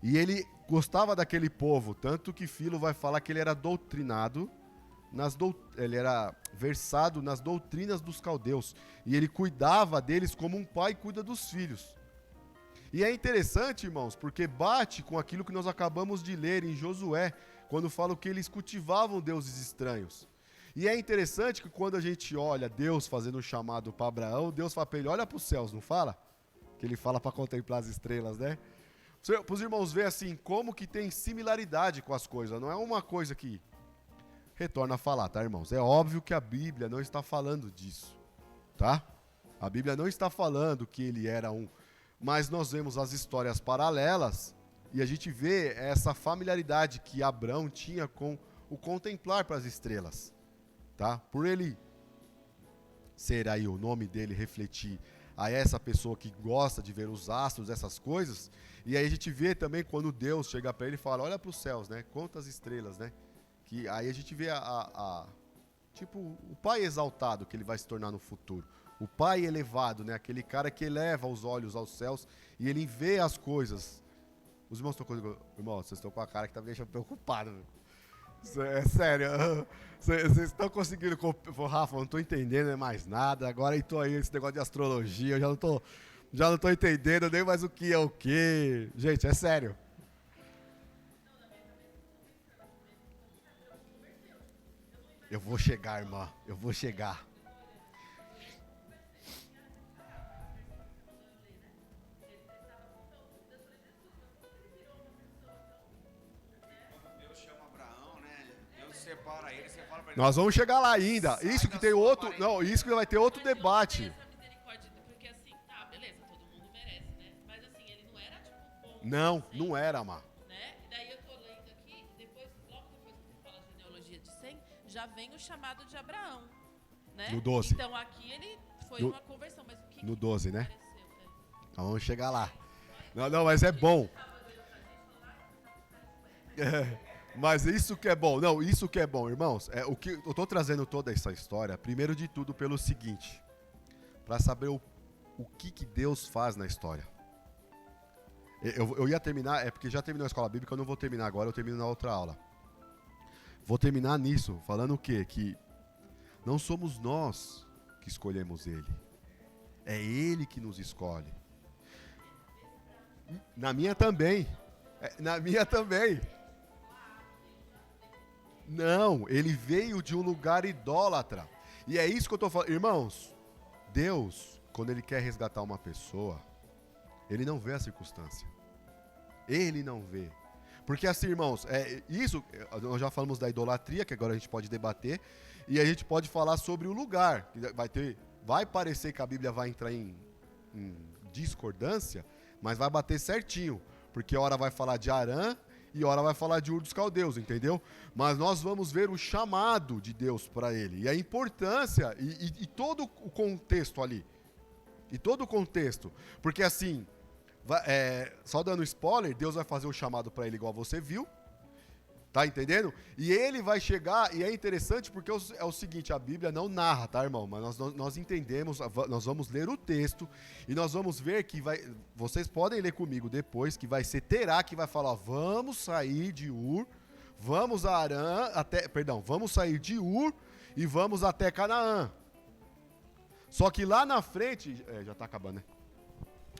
E ele gostava daquele povo, tanto que Filo vai falar que ele era doutrinado, ele era versado nas doutrinas dos caldeus. E ele cuidava deles como um pai cuida dos filhos. E é interessante, irmãos, porque bate com aquilo que nós acabamos de ler em Josué, quando fala que eles cultivavam deuses estranhos. E é interessante que quando a gente olha Deus fazendo um chamado para Abraão, Deus fala para ele, olha para os céus, não fala? Que ele fala para contemplar as estrelas, né? Para os irmãos verem assim, como que tem similaridade com as coisas, não é uma coisa que retorna a falar, tá, irmãos? É óbvio que a Bíblia não está falando disso, tá? A Bíblia não está falando que ele era mas nós vemos as histórias paralelas e a gente vê essa familiaridade que Abrão tinha com o contemplar para as estrelas. tá? Por ele ser aí o nome dele refletir a essa pessoa que gosta de ver os astros, essas coisas. E aí a gente vê também quando Deus chega para ele e fala, olha para os céus, né? Conta as estrelas, né? Que aí a gente vê tipo o pai exaltado que ele vai se tornar no futuro. O pai elevado, né? Aquele cara que eleva os olhos aos céus e ele vê as coisas. Os irmãos estão comigo. Irmão, vocês estão com a cara que tá me deixando preocupado. É sério. Vocês estão conseguindo... Rafa, eu não estou entendendo mais nada. Agora entrou aí esse negócio de astrologia. Eu já não tô entendendo nem mais o que é o que. Gente, é sério. Eu vou chegar, irmã. Eu vou chegar. Nós vamos chegar lá ainda. Isso que tem outro, não, isso que vai ter outro debate. Porque assim, tá, beleza, todo mundo merece, né? Mas assim, ele não era tipo bom. Não, não era, Má. Né? E daí eu tô lendo aqui, logo depois que você fala a genealogia de Sem, já vem o chamado de Abraão, né? No 12. Então aqui ele foi uma conversão, mas o que no 12, né? Apareceu, Então vamos chegar lá. Não, mas é bom. Mas isso que é bom, não, isso que é bom, irmãos, o que eu estou trazendo toda essa história, primeiro de tudo pelo seguinte, para saber o que Deus faz na história. Eu ia terminar, porque já terminou a escola bíblica, eu não vou terminar agora, eu termino na outra aula. Vou terminar nisso, falando o quê? Que não somos nós que escolhemos Ele, é Ele que nos escolhe. Na minha também, na minha também. Não, ele veio de um lugar idólatra. E é isso que eu estou falando. Irmãos, Deus, quando ele quer resgatar uma pessoa, ele não vê a circunstância. Ele não vê. Porque assim, irmãos, nós já falamos da idolatria, que agora a gente pode debater, e a gente pode falar sobre o lugar. Vai parecer que a Bíblia vai entrar em discordância, mas vai bater certinho. Porque a hora vai falar de Arã, e hora vai falar de Ur dos Caldeus, entendeu? Mas nós vamos ver o chamado de Deus para ele, e a importância, e todo o contexto ali. E todo o contexto. Porque assim, só dando spoiler, Deus vai fazer o chamado para ele igual você viu. Tá entendendo? E ele vai chegar, e é interessante porque é o seguinte, a Bíblia não narra, tá, irmão? Mas nós entendemos, nós vamos ler o texto, e nós vamos ver que vocês podem ler comigo depois, que vai ser Terá que vai falar, ó, vamos sair de Ur, vamos a Arã, vamos sair de Ur e vamos até Canaã. Só que lá na frente, já tá acabando, né?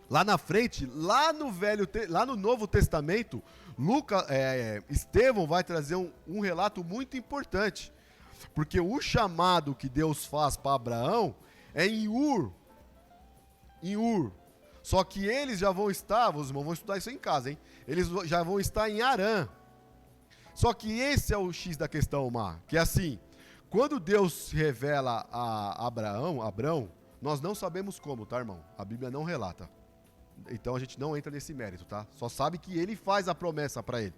Lá na frente, lá no Novo Testamento, Estevão vai trazer um relato muito importante. Porque o chamado que Deus faz para Abraão é em Ur. Em Ur. Só que eles já vão estar, os irmãos vão estudar isso em casa, hein? Eles já vão estar em Arã. Só que esse é o X da questão, Mar. Que é assim, quando Deus se revela a Abraão, nós não sabemos como, tá, irmão? A Bíblia não relata. Então a gente não entra nesse mérito, tá? Só sabe que ele faz a promessa para ele.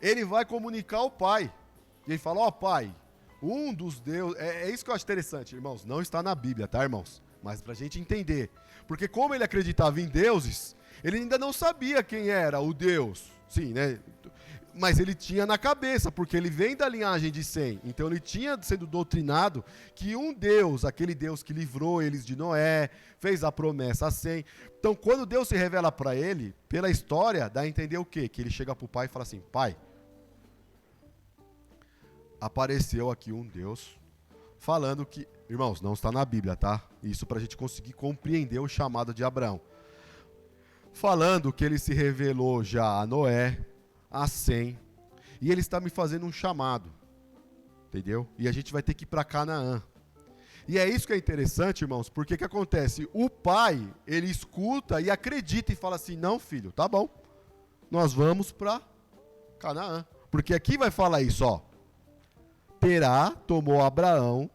Ele vai comunicar ao pai. E ele fala, ó, pai, um dos deuses... É isso que eu acho interessante, irmãos. Não está na Bíblia, tá, irmãos? Mas pra gente entender. Porque como ele acreditava em deuses, ele ainda não sabia quem era o Deus. Sim, né? Mas ele tinha na cabeça, porque ele vem da linhagem de Sem. Então ele tinha sido doutrinado que um Deus, aquele Deus que livrou eles de Noé, fez a promessa a Sem. Então quando Deus se revela para ele, pela história, dá a entender o quê? Que ele chega para o pai e fala assim, pai, apareceu aqui um Deus falando que... Irmãos, não está na Bíblia, tá? Isso para a gente conseguir compreender o chamado de Abraão. Falando que ele se revelou já a Noé, a Sem, e ele está me fazendo um chamado, entendeu? E a gente vai ter que ir para Canaã. E é isso que é interessante, irmãos, porque que acontece? O pai, ele escuta e acredita e fala assim, não, filho, tá bom, nós vamos para Canaã. Porque aqui vai falar isso, ó. Terá tomou Abraão,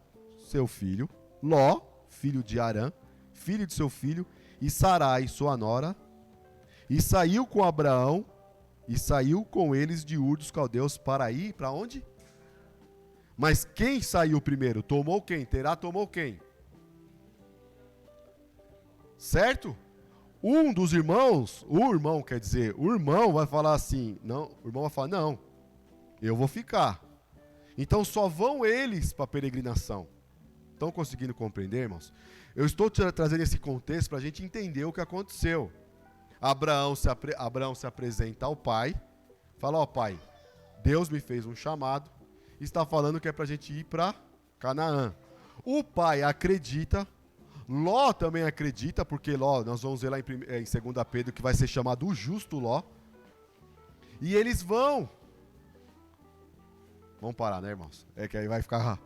seu filho, Ló, filho de Arã, filho de seu filho, e Sarai, sua nora, e saiu com Abraão, e saiu com eles de Ur dos Caldeus para ir para onde? Mas quem saiu primeiro? Tomou quem? Terá tomou quem? Certo? Um dos irmãos, o irmão vai falar assim, não, o irmão vai falar, não, eu vou ficar. Então só vão eles para a peregrinação. Estão conseguindo compreender, irmãos? Eu estou trazendo esse contexto para a gente entender o que aconteceu. Abraão se apresenta ao pai, fala, ó pai, Deus me fez um chamado, está falando que é para a gente ir para Canaã. O pai acredita, Ló também acredita, porque Ló, nós vamos ver lá em 2 Pedro que vai ser chamado o justo Ló. E eles vão. Vamos parar, né, irmãos? É que aí vai ficar...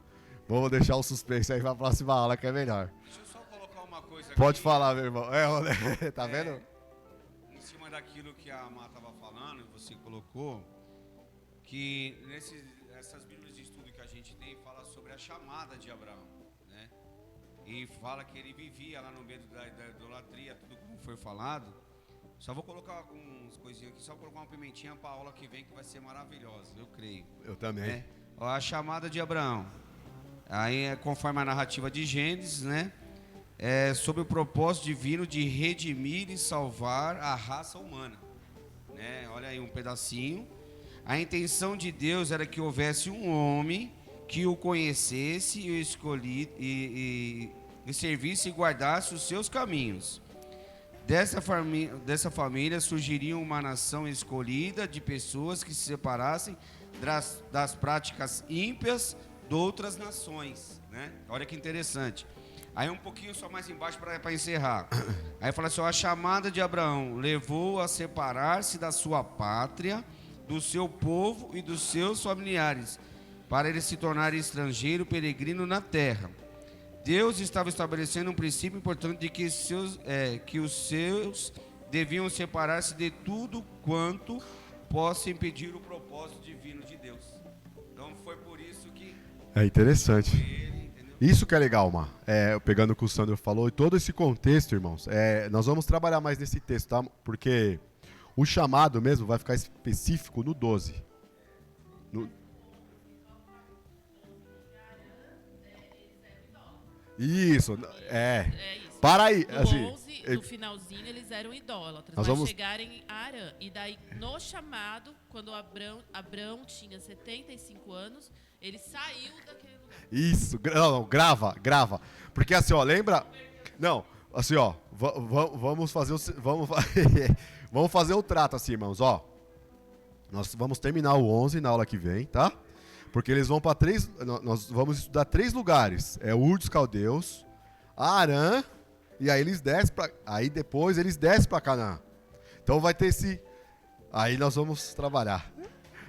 Vamos deixar o suspense aí para a próxima aula, que é melhor. Deixa eu só colocar uma coisa aqui. Pode falar, meu irmão. Tá vendo? Em cima daquilo que a Má estava falando, e você colocou, que essas bíblias de estudo que a gente tem, fala sobre a chamada de Abraão, né? E fala que ele vivia lá no meio da idolatria, tudo como foi falado. Só vou colocar algumas coisinhas aqui, só colocar uma pimentinha para a aula que vem, que vai ser maravilhosa, eu creio. Eu também. Né? Ó, a chamada de Abraão. Aí, conforme a narrativa de Gênesis, né? É sobre o propósito divino de redimir e salvar a raça humana, né? Olha aí um pedacinho. A intenção de Deus era que houvesse um homem que o conhecesse e o escolhesse e servisse e guardasse os seus caminhos. Dessa família surgiria uma nação escolhida de pessoas que se separassem das práticas ímpias de outras nações, né? Olha que interessante. Aí um pouquinho só mais embaixo para encerrar. Aí fala assim, ó, a chamada de Abraão levou a separar-se da sua pátria, do seu povo e dos seus familiares, para ele se tornar estrangeiro, peregrino na terra. Deus estava estabelecendo um princípio importante de que os seus deviam separar-se de tudo quanto possa impedir o propósito divino de Deus. Então foi por isso que... É interessante. Isso que é legal, Má. Pegando o que o Sandro falou, e todo esse contexto, irmãos, nós vamos trabalhar mais nesse texto, tá? Porque o chamado mesmo vai ficar específico no 12. Isso, isso. Para aí. No Assim, 11, no finalzinho, eles eram idólatras. Nós Mas vamos... chegarem a Arã. E daí, no chamado, quando Abrão tinha 75 anos, ele saiu daquele lugar. Isso, não, grava. Porque assim, ó, lembra... Não, assim, ó, vamos fazer vamos fazer o trato assim, irmãos, ó. Nós vamos terminar o 11 na aula que vem, tá? Porque eles vão para nós vamos estudar 3 lugares. É Ur dos Caldeus, Arã, e aí eles descem depois eles descem para Canaã. Então vai ter aí nós vamos trabalhar.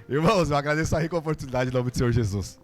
Irmãos, eu agradeço a rica oportunidade em nome do Senhor Jesus.